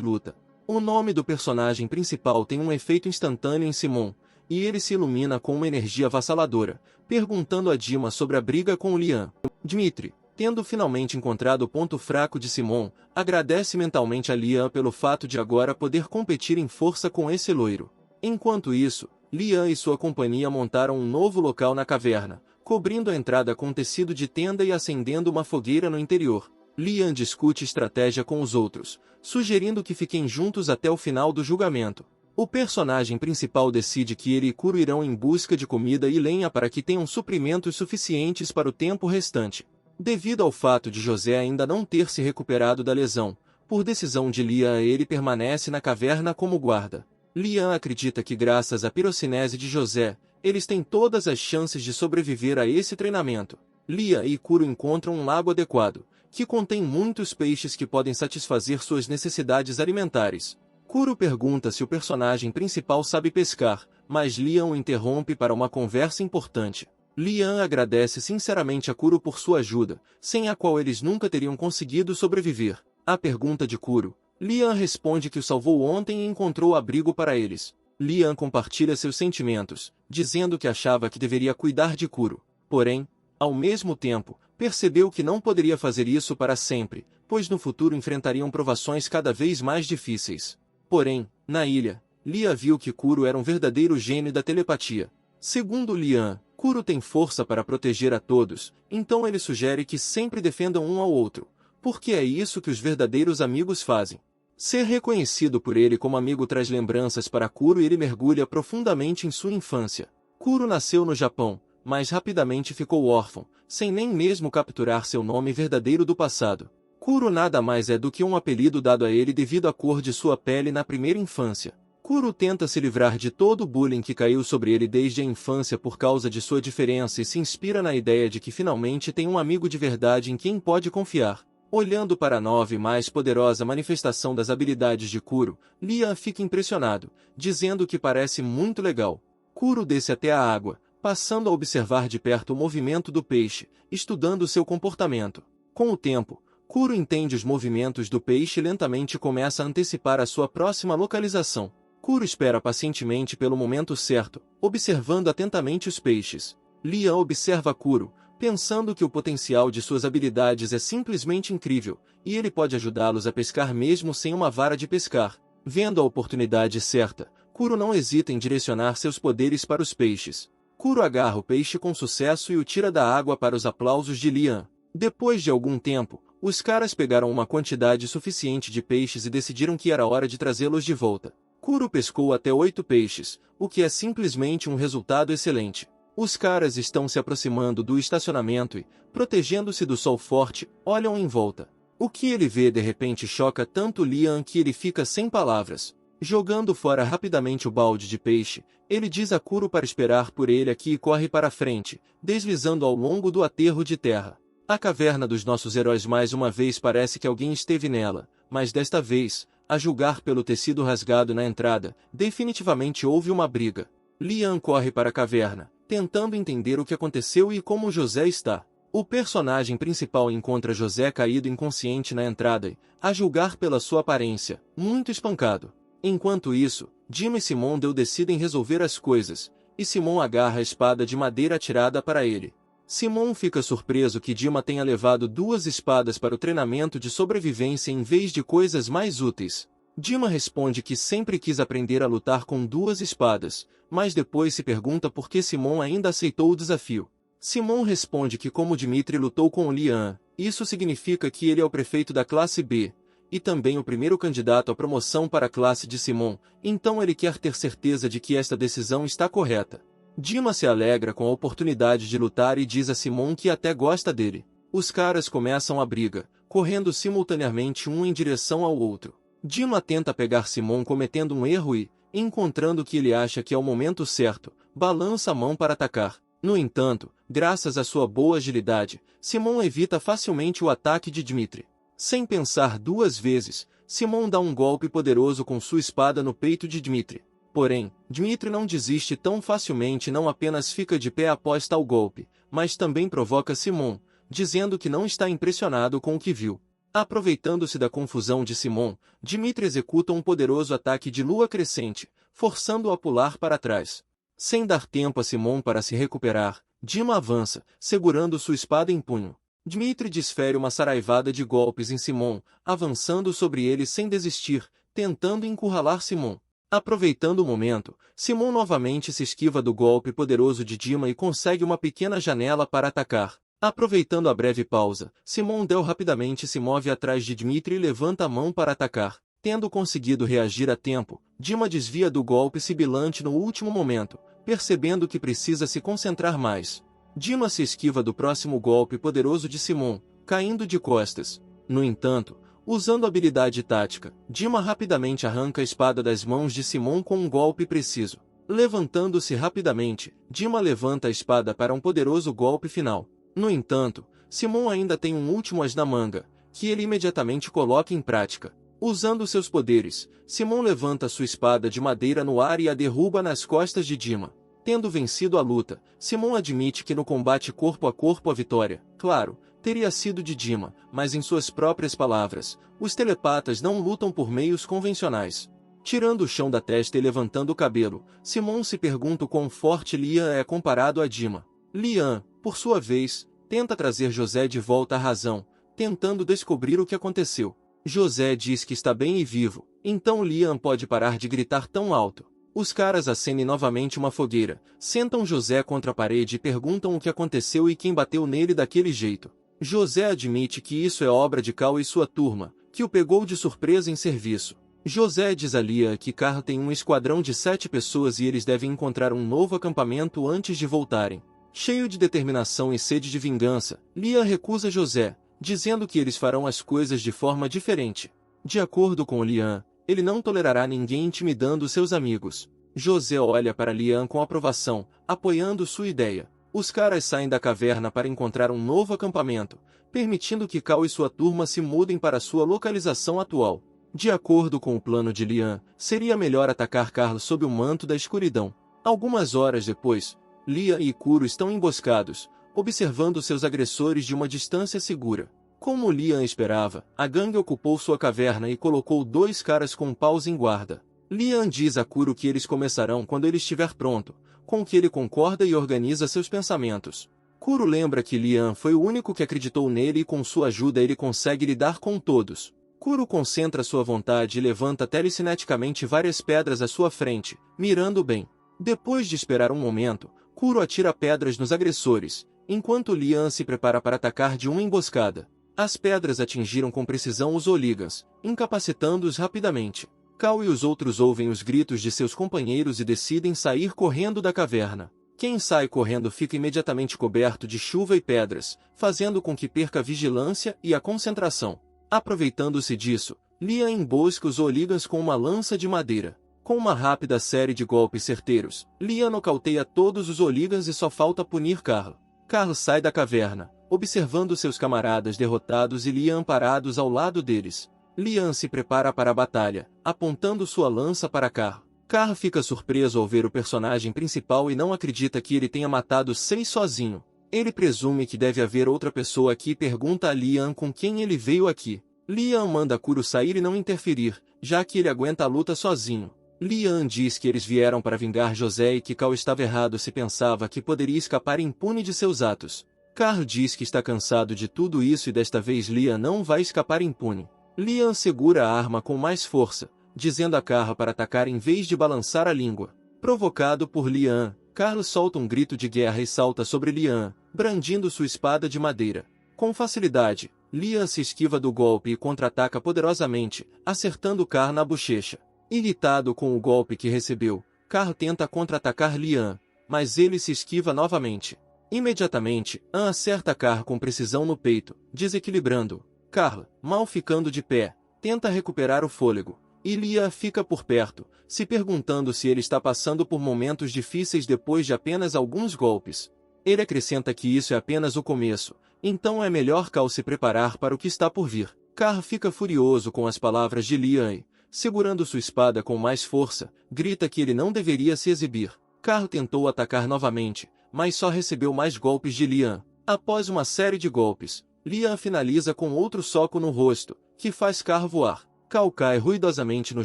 luta. O nome do personagem principal tem um efeito instantâneo em Simon, e ele se ilumina com uma energia avassaladora, perguntando a Dima sobre a briga com Lian. Dmitri, tendo finalmente encontrado o ponto fraco de Simon, agradece mentalmente a Lian pelo fato de agora poder competir em força com esse loiro. Enquanto isso, Lian e sua companhia montaram um novo local na caverna, cobrindo a entrada com tecido de tenda e acendendo uma fogueira no interior. Lian discute estratégia com os outros, sugerindo que fiquem juntos até o final do julgamento. O personagem principal decide que ele e Kuro irão em busca de comida e lenha para que tenham suprimentos suficientes para o tempo restante. Devido ao fato de José ainda não ter se recuperado da lesão, por decisão de Lian ele permanece na caverna como guarda. Lian acredita que graças à pirocinese de José, Eles têm todas as chances de sobreviver a esse treinamento. Lia e Kuro encontram um lago adequado, que contém muitos peixes que podem satisfazer suas necessidades alimentares. Kuro pergunta se o personagem principal sabe pescar, mas Lian o interrompe para uma conversa importante. Lian agradece sinceramente a Kuro por sua ajuda, sem a qual eles nunca teriam conseguido sobreviver. À pergunta de Kuro, Lian responde que o salvou ontem e encontrou abrigo para eles. Lian compartilha seus sentimentos, dizendo que achava que deveria cuidar de Kuro. Porém, ao mesmo tempo, percebeu que não poderia fazer isso para sempre, pois no futuro enfrentariam provações cada vez mais difíceis. Porém, na ilha, Lia viu que Kuro era um verdadeiro gênio da telepatia. Segundo Lian, Kuro tem força para proteger a todos, então ele sugere que sempre defendam um ao outro, porque é isso que os verdadeiros amigos fazem. Ser reconhecido por ele como amigo traz lembranças para Kuro e ele mergulha profundamente em sua infância. Kuro nasceu no Japão, mas rapidamente ficou órfão, sem nem mesmo capturar seu nome verdadeiro do passado. Kuro nada mais é do que um apelido dado a ele devido à cor de sua pele na primeira infância. Kuro tenta se livrar de todo o bullying que caiu sobre ele desde a infância por causa de sua diferença e se inspira na ideia de que finalmente tem um amigo de verdade em quem pode confiar. Olhando para a nova e mais poderosa manifestação das habilidades de Kuro, Lian fica impressionado, dizendo que parece muito legal. Kuro desce até a água, passando a observar de perto o movimento do peixe, estudando seu comportamento. Com o tempo, Kuro entende os movimentos do peixe e lentamente começa a antecipar a sua próxima localização. Kuro espera pacientemente pelo momento certo, observando atentamente os peixes. Lian observa Kuro, pensando que o potencial de suas habilidades é simplesmente incrível, e ele pode ajudá-los a pescar mesmo sem uma vara de pescar. Vendo a oportunidade certa, Kuro não hesita em direcionar seus poderes para os peixes. Kuro agarra o peixe com sucesso e o tira da água para os aplausos de Lian. Depois de algum tempo, os caras pegaram uma quantidade suficiente de peixes e decidiram que era hora de trazê-los de volta. Kuro pescou até 8 peixes, o que é simplesmente um resultado excelente. Os caras estão se aproximando do estacionamento e, protegendo-se do sol forte, olham em volta. O que ele vê de repente choca tanto Lian que ele fica sem palavras. Jogando fora rapidamente o balde de peixe, ele diz a Kuro para esperar por ele aqui e corre para frente, deslizando ao longo do aterro de terra. A caverna dos nossos heróis mais uma vez parece que alguém esteve nela, mas desta vez, a julgar pelo tecido rasgado na entrada, definitivamente houve uma briga. Lian corre para a caverna, tentando entender o que aconteceu e como José está. O personagem principal encontra José caído inconsciente na entrada e, a julgar pela sua aparência, muito espancado. Enquanto isso, Dima e Simondel decidem resolver as coisas, e Simon agarra a espada de madeira atirada para ele. Simon fica surpreso que Dima tenha levado 2 espadas para o treinamento de sobrevivência em vez de coisas mais úteis. Dima responde que sempre quis aprender a lutar com 2 espadas, mas depois se pergunta por que Simon ainda aceitou o desafio. Simon responde que como Dmitri lutou com Lian, isso significa que ele é o prefeito da classe B, e também o primeiro candidato à promoção para a classe de Simon, então ele quer ter certeza de que esta decisão está correta. Dima se alegra com a oportunidade de lutar e diz a Simon que até gosta dele. Os caras começam a briga, correndo simultaneamente um em direção ao outro. Dima tenta pegar Simon cometendo um erro e, encontrando que ele acha que é o momento certo, balança a mão para atacar. No entanto, graças à sua boa agilidade, Simon evita facilmente o ataque de Dmitri. Sem pensar 2 vezes, Simon dá um golpe poderoso com sua espada no peito de Dmitri. Porém, Dmitri não desiste tão facilmente e não apenas fica de pé após tal golpe, mas também provoca Simon, dizendo que não está impressionado com o que viu. Aproveitando-se da confusão de Simon, Dmitri executa um poderoso ataque de lua crescente, forçando-o a pular para trás. Sem dar tempo a Simon para se recuperar, Dima avança, segurando sua espada em punho. Dmitri desfere uma saraivada de golpes em Simon, avançando sobre ele sem desistir, tentando encurralar Simon. Aproveitando o momento, Simon novamente se esquiva do golpe poderoso de Dima e consegue uma pequena janela para atacar. Aproveitando a breve pausa, Simondel rapidamente se move atrás de Dmitri e levanta a mão para atacar. Tendo conseguido reagir a tempo, Dima desvia do golpe sibilante no último momento, percebendo que precisa se concentrar mais. Dima se esquiva do próximo golpe poderoso de Simon, caindo de costas. No entanto, usando habilidade tática, Dima rapidamente arranca a espada das mãos de Simon com um golpe preciso. Levantando-se rapidamente, Dima levanta a espada para um poderoso golpe final. No entanto, Simon ainda tem um último as na manga, que ele imediatamente coloca em prática. Usando seus poderes, Simon levanta sua espada de madeira no ar e a derruba nas costas de Dima. Tendo vencido a luta, Simon admite que no combate corpo a corpo a vitória, claro, teria sido de Dima, mas em suas próprias palavras, os telepatas não lutam por meios convencionais. Tirando o chão da testa e levantando o cabelo, Simon se pergunta o quão forte Lian é comparado a Dima. Lian, por sua vez, tenta trazer José de volta à razão, tentando descobrir o que aconteceu. José diz que está bem e vivo, então Lian pode parar de gritar tão alto. Os caras acendem novamente uma fogueira, sentam José contra a parede e perguntam o que aconteceu e quem bateu nele daquele jeito. José admite que isso é obra de Cal e sua turma, que o pegou de surpresa em serviço. José diz a Lian que Carl tem um esquadrão de 7 pessoas e eles devem encontrar um novo acampamento antes de voltarem. Cheio de determinação e sede de vingança, Lian recusa José, dizendo que eles farão as coisas de forma diferente. De acordo com Lian, ele não tolerará ninguém intimidando seus amigos. José olha para Lian com aprovação, apoiando sua ideia. Os caras saem da caverna para encontrar um novo acampamento, permitindo que Cal e sua turma se mudem para sua localização atual. De acordo com o plano de Lian, seria melhor atacar Carl sob o manto da escuridão. Algumas horas depois, Lian e Kuro estão emboscados, observando seus agressores de uma distância segura. Como Lian esperava, a gangue ocupou sua caverna e colocou 2 caras com paus em guarda. Lian diz a Kuro que eles começarão quando ele estiver pronto, com o que ele concorda e organiza seus pensamentos. Kuro lembra que Lian foi o único que acreditou nele e com sua ajuda ele consegue lidar com todos. Kuro concentra sua vontade e levanta telecineticamente várias pedras à sua frente, mirando bem. Depois de esperar um momento, Kuro atira pedras nos agressores, enquanto Lian se prepara para atacar de uma emboscada. As pedras atingiram com precisão os Oligans, incapacitando-os rapidamente. Cal e os outros ouvem os gritos de seus companheiros e decidem sair correndo da caverna. Quem sai correndo fica imediatamente coberto de chuva e pedras, fazendo com que perca a vigilância e a concentração. Aproveitando-se disso, Lian embosca os Oligans com uma lança de madeira. Com uma rápida série de golpes certeiros, Lian nocauteia todos os Oligans e só falta punir Carl. Carl sai da caverna, observando seus camaradas derrotados e Lian parados ao lado deles. Lian se prepara para a batalha, apontando sua lança para Carl. Carl fica surpreso ao ver o personagem principal e não acredita que ele tenha matado 6 sozinho. Ele presume que deve haver outra pessoa aqui e pergunta a Lian com quem ele veio aqui. Lian manda Kuro sair e não interferir, já que ele aguenta a luta sozinho. Lian diz que eles vieram para vingar José e que Cal estava errado se pensava que poderia escapar impune de seus atos. Carl diz que está cansado de tudo isso e desta vez Lian não vai escapar impune. Lian segura a arma com mais força, dizendo a Carl para atacar em vez de balançar a língua. Provocado por Lian, Carl solta um grito de guerra e salta sobre Lian, brandindo sua espada de madeira. Com facilidade, Lian se esquiva do golpe e contra-ataca poderosamente, acertando Carl na bochecha. Irritado com o golpe que recebeu, Carl tenta contra-atacar Lian, mas ele se esquiva novamente. Imediatamente, An acerta Carl com precisão no peito, desequilibrando-o. Carl, mal ficando de pé, tenta recuperar o fôlego, e Lian fica por perto, se perguntando se ele está passando por momentos difíceis depois de apenas alguns golpes. Ele acrescenta que isso é apenas o começo, então é melhor Cal se preparar para o que está por vir. Carl fica furioso com as palavras de Lian e, segurando sua espada com mais força, grita que ele não deveria se exibir. Carl tentou atacar novamente, mas só recebeu mais golpes de Lian. Após uma série de golpes, Lian finaliza com outro soco no rosto, que faz Carl voar. Cal cai ruidosamente no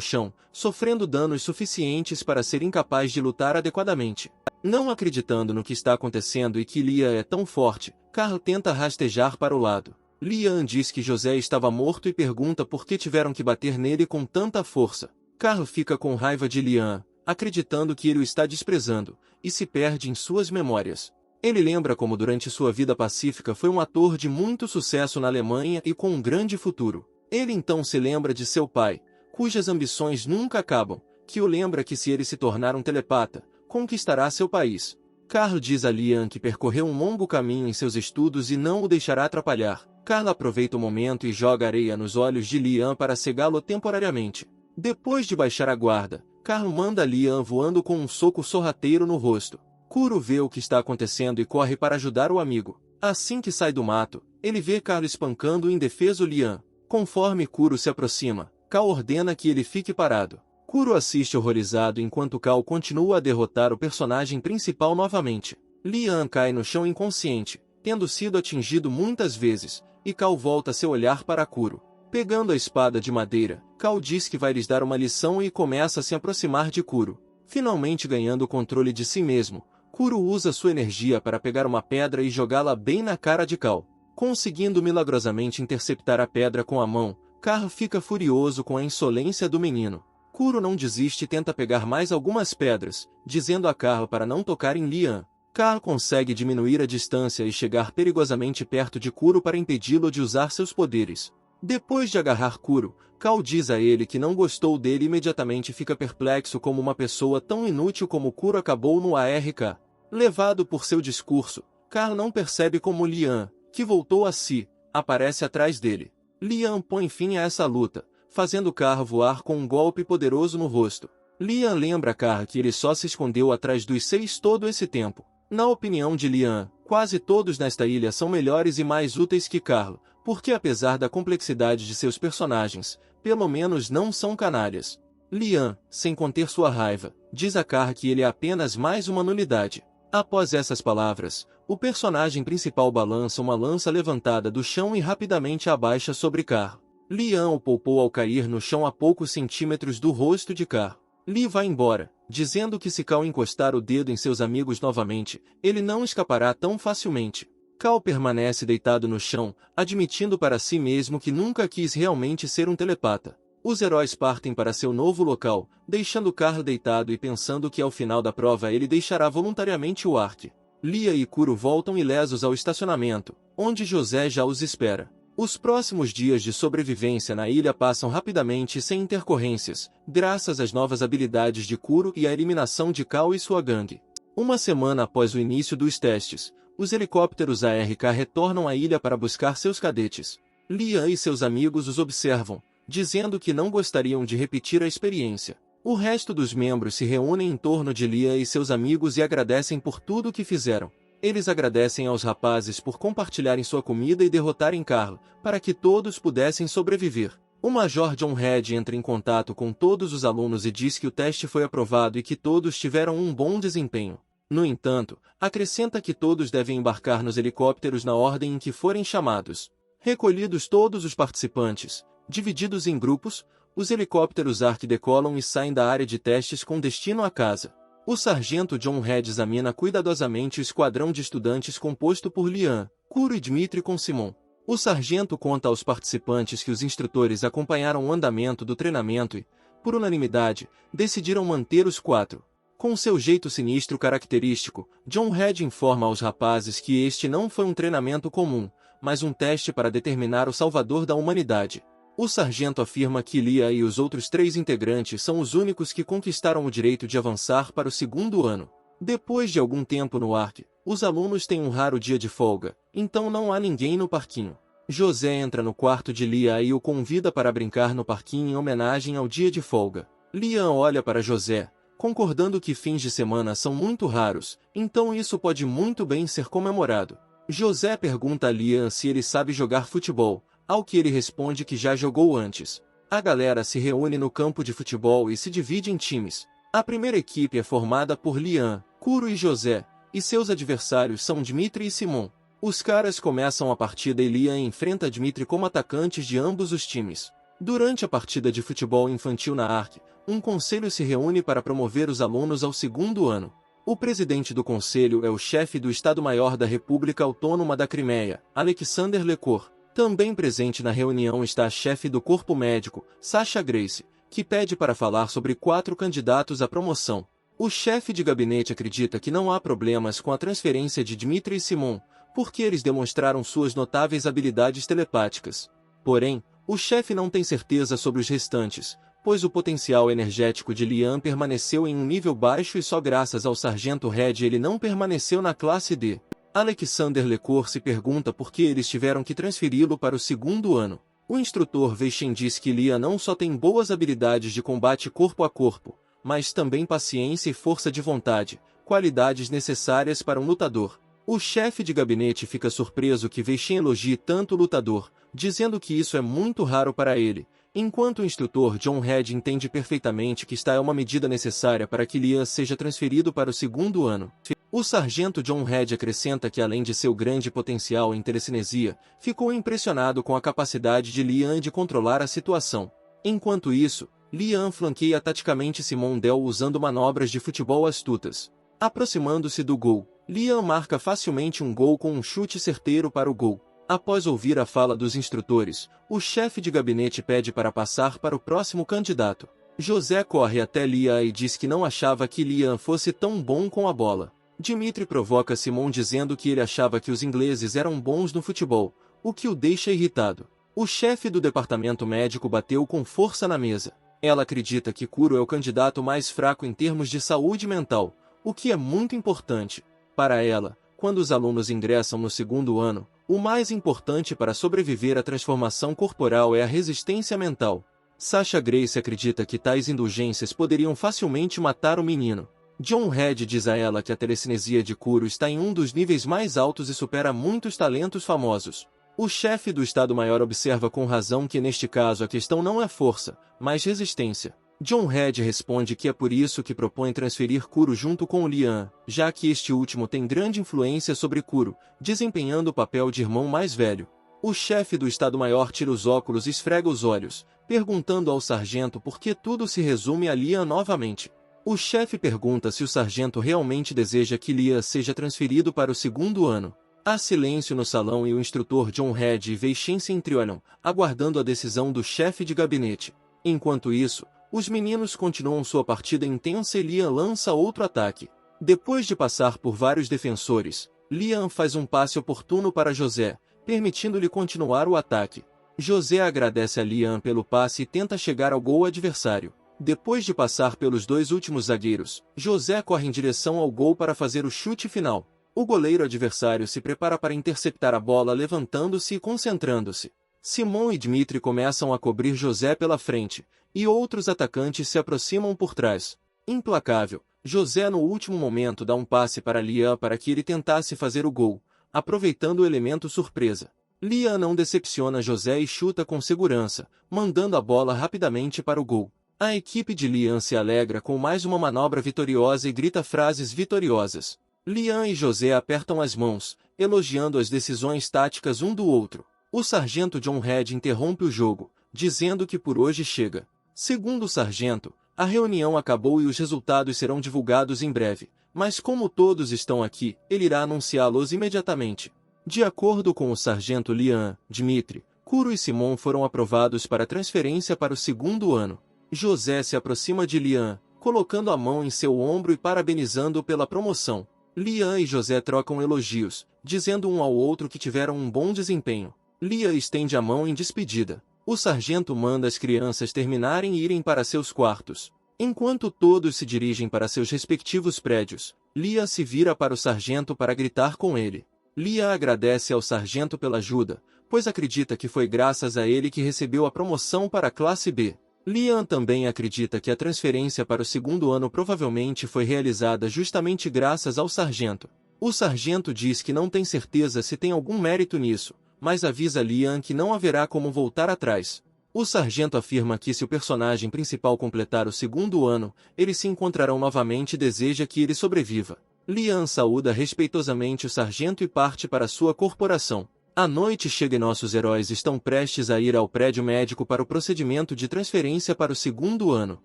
chão, sofrendo danos suficientes para ser incapaz de lutar adequadamente. Não acreditando no que está acontecendo e que Lian é tão forte, Carl tenta rastejar para o lado. Lian diz que José estava morto e pergunta por que tiveram que bater nele com tanta força. Carl fica com raiva de Lian, acreditando que ele o está desprezando, e se perde em suas memórias. Ele lembra como durante sua vida pacífica foi um ator de muito sucesso na Alemanha e com um grande futuro. Ele então se lembra de seu pai, cujas ambições nunca acabam, que o lembra que se ele se tornar um telepata, conquistará seu país. Carl diz a Lian que percorreu um longo caminho em seus estudos e não o deixará atrapalhar. Carl aproveita o momento e joga areia nos olhos de Lian para cegá-lo temporariamente. Depois de baixar a guarda, Carl manda Liam voando com um soco sorrateiro no rosto. Kuro vê o que está acontecendo e corre para ajudar o amigo. Assim que sai do mato, ele vê Carl espancando o indefeso Liam. Conforme Kuro se aproxima, Carl ordena que ele fique parado. Kuro assiste horrorizado enquanto Carl continua a derrotar o personagem principal novamente. Liam cai no chão inconsciente, tendo sido atingido muitas vezes, e Carl volta seu olhar para Kuro. Pegando a espada de madeira, Carl diz que vai lhes dar uma lição e começa a se aproximar de Kuro. Finalmente ganhando o controle de si mesmo, Kuro usa sua energia para pegar uma pedra e jogá-la bem na cara de Carl. Conseguindo milagrosamente interceptar a pedra com a mão, Carl fica furioso com a insolência do menino. Kuro não desiste e tenta pegar mais algumas pedras, dizendo a Carl para não tocar em Liam. Carl consegue diminuir a distância e chegar perigosamente perto de Kuro para impedi-lo de usar seus poderes. Depois de agarrar Kuro, Carl diz a ele que não gostou dele e imediatamente fica perplexo como uma pessoa tão inútil como Kuro acabou no ARK. Levado por seu discurso, Carl não percebe como Liam, que voltou a si, aparece atrás dele. Liam põe fim a essa luta, fazendo Carl voar com um golpe poderoso no rosto. Liam lembra Carl que ele só se escondeu atrás dos 6 todo esse tempo. Na opinião de Liam, quase todos nesta ilha são melhores e mais úteis que Carl, porque apesar da complexidade de seus personagens, pelo menos não são canalhas. Liam, sem conter sua raiva, diz a Carl que ele é apenas mais uma nulidade. Após essas palavras, o personagem principal balança uma lança levantada do chão e rapidamente abaixa sobre Carl. Liam o poupou ao cair no chão a poucos centímetros do rosto de Carl. Lee vai embora, dizendo que se Carl encostar o dedo em seus amigos novamente, ele não escapará tão facilmente. Carl permanece deitado no chão, admitindo para si mesmo que nunca quis realmente ser um telepata. Os heróis partem para seu novo local, deixando Carl deitado e pensando que ao final da prova ele deixará voluntariamente o Ark. Lia e Kuro voltam ilesos ao estacionamento, onde José já os espera. Os próximos dias de sobrevivência na ilha passam rapidamente e sem intercorrências, graças às novas habilidades de Kuro e à eliminação de Carl e sua gangue. Uma semana após o início dos testes, os helicópteros ARK retornam à ilha para buscar seus cadetes. Liam e seus amigos os observam, dizendo que não gostariam de repetir a experiência. O resto dos membros se reúnem em torno de Liam e seus amigos e agradecem por tudo o que fizeram. Eles agradecem aos rapazes por compartilharem sua comida e derrotarem Carl, para que todos pudessem sobreviver. O Major John Red entra em contato com todos os alunos e diz que o teste foi aprovado e que todos tiveram um bom desempenho. No entanto, acrescenta que todos devem embarcar nos helicópteros na ordem em que forem chamados. Recolhidos todos os participantes, divididos em grupos, os helicópteros ARK decolam e saem da área de testes com destino à casa. O sargento John Red examina cuidadosamente o esquadrão de estudantes composto por Liam, Kuro e Dmitri com Simon. O sargento conta aos participantes que os instrutores acompanharam o andamento do treinamento e, por unanimidade, decidiram manter os 4. Com seu jeito sinistro característico, John Red informa aos rapazes que este não foi um treinamento comum, mas um teste para determinar o salvador da humanidade. O sargento afirma que Liam e os outros 3 integrantes são os únicos que conquistaram o direito de avançar para o 2º ano. Depois de algum tempo no Ark, os alunos têm um raro dia de folga, então não há ninguém no parquinho. José entra no quarto de Liam e o convida para brincar no parquinho em homenagem ao dia de folga. Liam olha para José, concordando que fins de semana são muito raros, então isso pode muito bem ser comemorado. José pergunta a Liam se ele sabe jogar futebol, ao que ele responde que já jogou antes. A galera se reúne no campo de futebol e se divide em times. A primeira equipe é formada por Liam, Kuro e José, e seus adversários são Dmitri e Simon. Os caras começam a partida e Liam enfrenta Dmitri como atacantes de ambos os times. Durante a partida de futebol infantil na Ark, um conselho se reúne para promover os alunos ao 2º ano. O presidente do conselho é o chefe do Estado-Maior da República Autônoma da Crimeia, Alexander Lekor. Também presente na reunião está a chefe do corpo médico, Sasha Grace, que pede para falar sobre 4 candidatos à promoção. O chefe de gabinete acredita que não há problemas com a transferência de Dmitri e Simon, porque eles demonstraram suas notáveis habilidades telepáticas. Porém, o chefe não tem certeza sobre os restantes, pois o potencial energético de Liam permaneceu em um nível baixo e só graças ao sargento Red ele não permaneceu na classe D. Alexander Lekor se pergunta por que eles tiveram que transferi-lo para o 2º ano. O instrutor Veishen diz que Lian não só tem boas habilidades de combate corpo a corpo, mas também paciência e força de vontade, qualidades necessárias para um lutador. O chefe de gabinete fica surpreso que Veishen elogie tanto o lutador, dizendo que isso é muito raro para ele, enquanto o instrutor John Head entende perfeitamente que esta é uma medida necessária para que Lian seja transferido para o segundo ano. O sargento John Head acrescenta que, além de seu grande potencial em telecinesia, ficou impressionado com a capacidade de Lian de controlar a situação. Enquanto isso, Lian flanqueia taticamente Simon Dell usando manobras de futebol astutas. Aproximando-se do gol, Lian marca facilmente um gol com um chute certeiro para o gol. Após ouvir a fala dos instrutores, o chefe de gabinete pede para passar para o próximo candidato. José corre até Lian e diz que não achava que Lian fosse tão bom com a bola. Dmitri provoca Simon dizendo que ele achava que os ingleses eram bons no futebol, o que o deixa irritado. O chefe do departamento médico bateu com força na mesa. Ela acredita que Kuro é o candidato mais fraco em termos de saúde mental, o que é muito importante. Para ela, quando os alunos ingressam no segundo ano, o mais importante para sobreviver à transformação corporal é a resistência mental. Sasha Grace acredita que tais indulgências poderiam facilmente matar o menino. John Head diz a ela que a telecinesia de Kuro está em um dos níveis mais altos e supera muitos talentos famosos. O chefe do Estado-Maior observa com razão que neste caso a questão não é força, mas resistência. John Head responde que é por isso que propõe transferir Kuro junto com o Lian, já que este último tem grande influência sobre Kuro, desempenhando o papel de irmão mais velho. O chefe do Estado-Maior tira os óculos e esfrega os olhos, perguntando ao sargento por que tudo se resume a Lian novamente. O chefe pergunta se o sargento realmente deseja que Lian seja transferido para o segundo ano. Há silêncio no salão e o instrutor John Head e Veishen se entreolham, aguardando a decisão do chefe de gabinete. Enquanto isso, os meninos continuam sua partida intensa e Lian lança outro ataque. Depois de passar por vários defensores, Lian faz um passe oportuno para José, permitindo-lhe continuar o ataque. José agradece a Lian pelo passe e tenta chegar ao gol adversário. Depois de passar pelos dois últimos zagueiros, José corre em direção ao gol para fazer o chute final. O goleiro adversário se prepara para interceptar a bola levantando-se e concentrando-se. Simon e Dmitri começam a cobrir José pela frente, e outros atacantes se aproximam por trás. Implacável, José no último momento dá um passe para Lian para que ele tentasse fazer o gol, aproveitando o elemento surpresa. Lian não decepciona José e chuta com segurança, mandando a bola rapidamente para o gol. A equipe de Lian se alegra com mais uma manobra vitoriosa e grita frases vitoriosas. Lian e José apertam as mãos, elogiando as decisões táticas um do outro. O sargento John Head interrompe o jogo, dizendo que por hoje chega. Segundo o sargento, a reunião acabou e os resultados serão divulgados em breve, mas como todos estão aqui, ele irá anunciá-los imediatamente. De acordo com o sargento Lian, Dmitri, Kuro e Simon foram aprovados para transferência para o segundo ano. José se aproxima de Lian, colocando a mão em seu ombro e parabenizando-o pela promoção. Lian e José trocam elogios, dizendo um ao outro que tiveram um bom desempenho. Lian estende a mão em despedida. O sargento manda as crianças terminarem e irem para seus quartos. Enquanto todos se dirigem para seus respectivos prédios, Lian se vira para o sargento para gritar com ele. Lian agradece ao sargento pela ajuda, pois acredita que foi graças a ele que recebeu a promoção para a classe B. Lian também acredita que a transferência para o segundo ano provavelmente foi realizada justamente graças ao sargento. O sargento diz que não tem certeza se tem algum mérito nisso, mas avisa Lian que não haverá como voltar atrás. O sargento afirma que se o personagem principal completar o segundo ano, eles se encontrarão novamente e deseja que ele sobreviva. Lian saúda respeitosamente o sargento e parte para sua corporação. A noite chega e nossos heróis estão prestes a ir ao prédio médico para o procedimento de transferência para o segundo ano.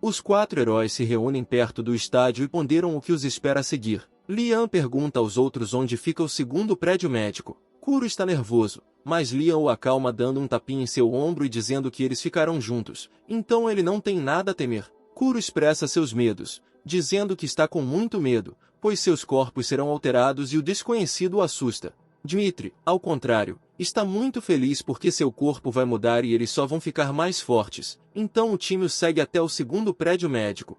Os 4 heróis se reúnem perto do estádio e ponderam o que os espera a seguir. Lian pergunta aos outros onde fica o segundo prédio médico. Kuro está nervoso, mas Lian o acalma dando um tapinha em seu ombro e dizendo que eles ficarão juntos, então ele não tem nada a temer. Kuro expressa seus medos, dizendo que está com muito medo, pois seus corpos serão alterados e o desconhecido o assusta. Dmitri, ao contrário, está muito feliz porque seu corpo vai mudar e eles só vão ficar mais fortes, então o time o segue até o segundo prédio médico.